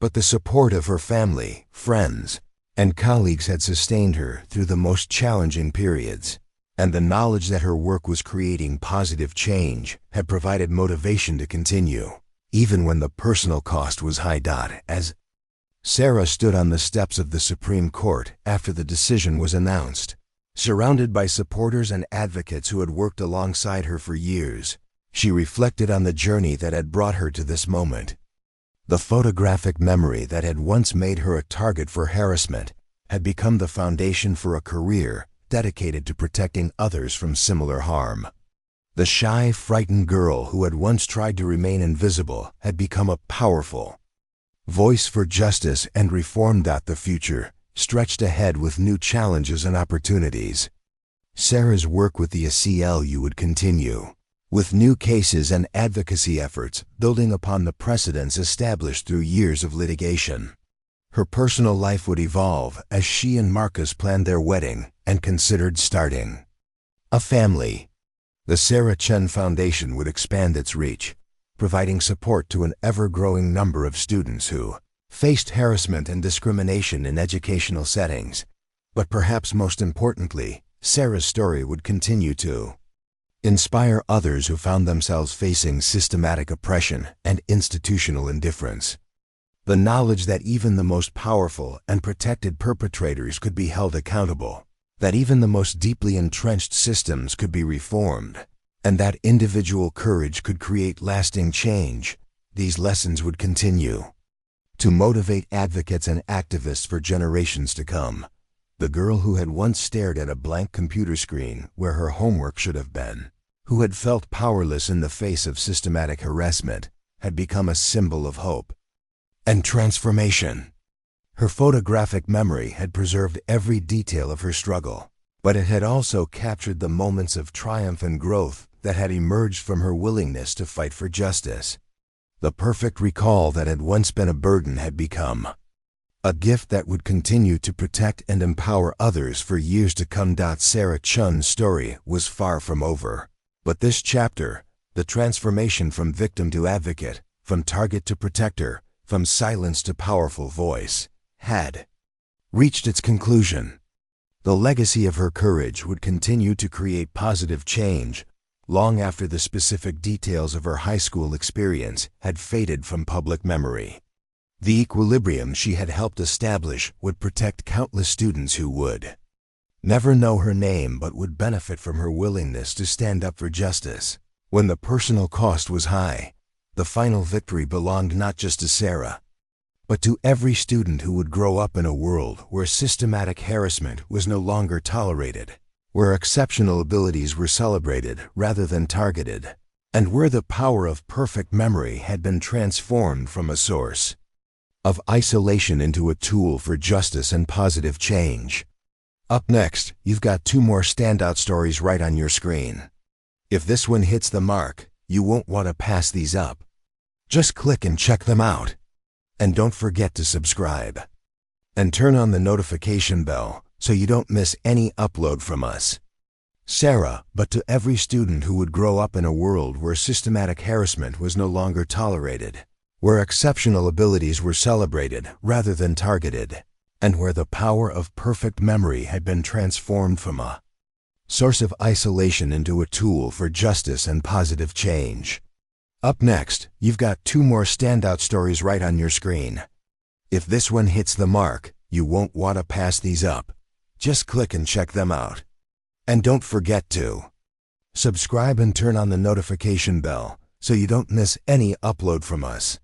But the support of her family, friends, and colleagues had sustained her through the most challenging periods, and the knowledge that her work was creating positive change had provided motivation to continue, even when the personal cost was high. As Sarah stood on the steps of the Supreme Court after the decision was announced, surrounded by supporters and advocates who had worked alongside her for years, she reflected on the journey that had brought her to this moment. The photographic memory that had once made her a target for harassment had become the foundation for a career dedicated to protecting others from similar harm. The shy, frightened girl who had once tried to remain invisible had become a powerful voice for justice and reform. The future stretched ahead with new challenges and opportunities. Sarah's work with the ACLU would continue, with new cases and advocacy efforts building upon the precedents established through years of litigation. Her personal life would evolve as she and Marcus planned their wedding and considered starting a family. The Sarah Chun Foundation would expand its reach, providing support to an ever-growing number of students who faced harassment and discrimination in educational settings. But perhaps most importantly, Sarah's story would continue to inspire others who found themselves facing systematic oppression and institutional indifference. The knowledge that even the most powerful and protected perpetrators could be held accountable, that even the most deeply entrenched systems could be reformed, and that individual courage could create lasting change, these lessons would continue to motivate advocates and activists for generations to come. The girl who had once stared at a blank computer screen where her homework should have been, who had felt powerless in the face of systematic harassment, had become a symbol of hope and transformation. Her photographic memory had preserved every detail of her struggle, but it had also captured the moments of triumph and growth that had emerged from her willingness to fight for justice. The perfect recall that had once been a burden had become a gift that would continue to protect and empower others for years to come. Sarah Chun's story was far from over, but this chapter, the transformation from victim to advocate, from target to protector, from silence to powerful voice, had reached its conclusion. The legacy of her courage would continue to create positive change long after the specific details of her high school experience had faded from public memory. The equilibrium she had helped establish would protect countless students who would never know her name but would benefit from her willingness to stand up for justice. When the personal cost was high, the final victory belonged not just to Sarah, but to every student who would grow up in a world where systematic harassment was no longer tolerated, where exceptional abilities were celebrated rather than targeted, and where the power of perfect memory had been transformed from a source of isolation into a tool for justice and positive change. Up next, you've got 2 more standout stories right on your screen. If this one hits the mark, you won't want to pass these up. Just click and check them out. And don't forget to subscribe. And turn on the notification bell so you don't miss any upload from us. Sarah, but to every student who would grow up in a world where systematic harassment was no longer tolerated, where exceptional abilities were celebrated rather than targeted, and where the power of perfect memory had been transformed from a source of isolation into a tool for justice and positive change. Up next, you've got 2 more standout stories right on your screen. If this one hits the mark, you won't want to pass these up. Just click and check them out. And don't forget to subscribe and turn on the notification bell so you don't miss any upload from us.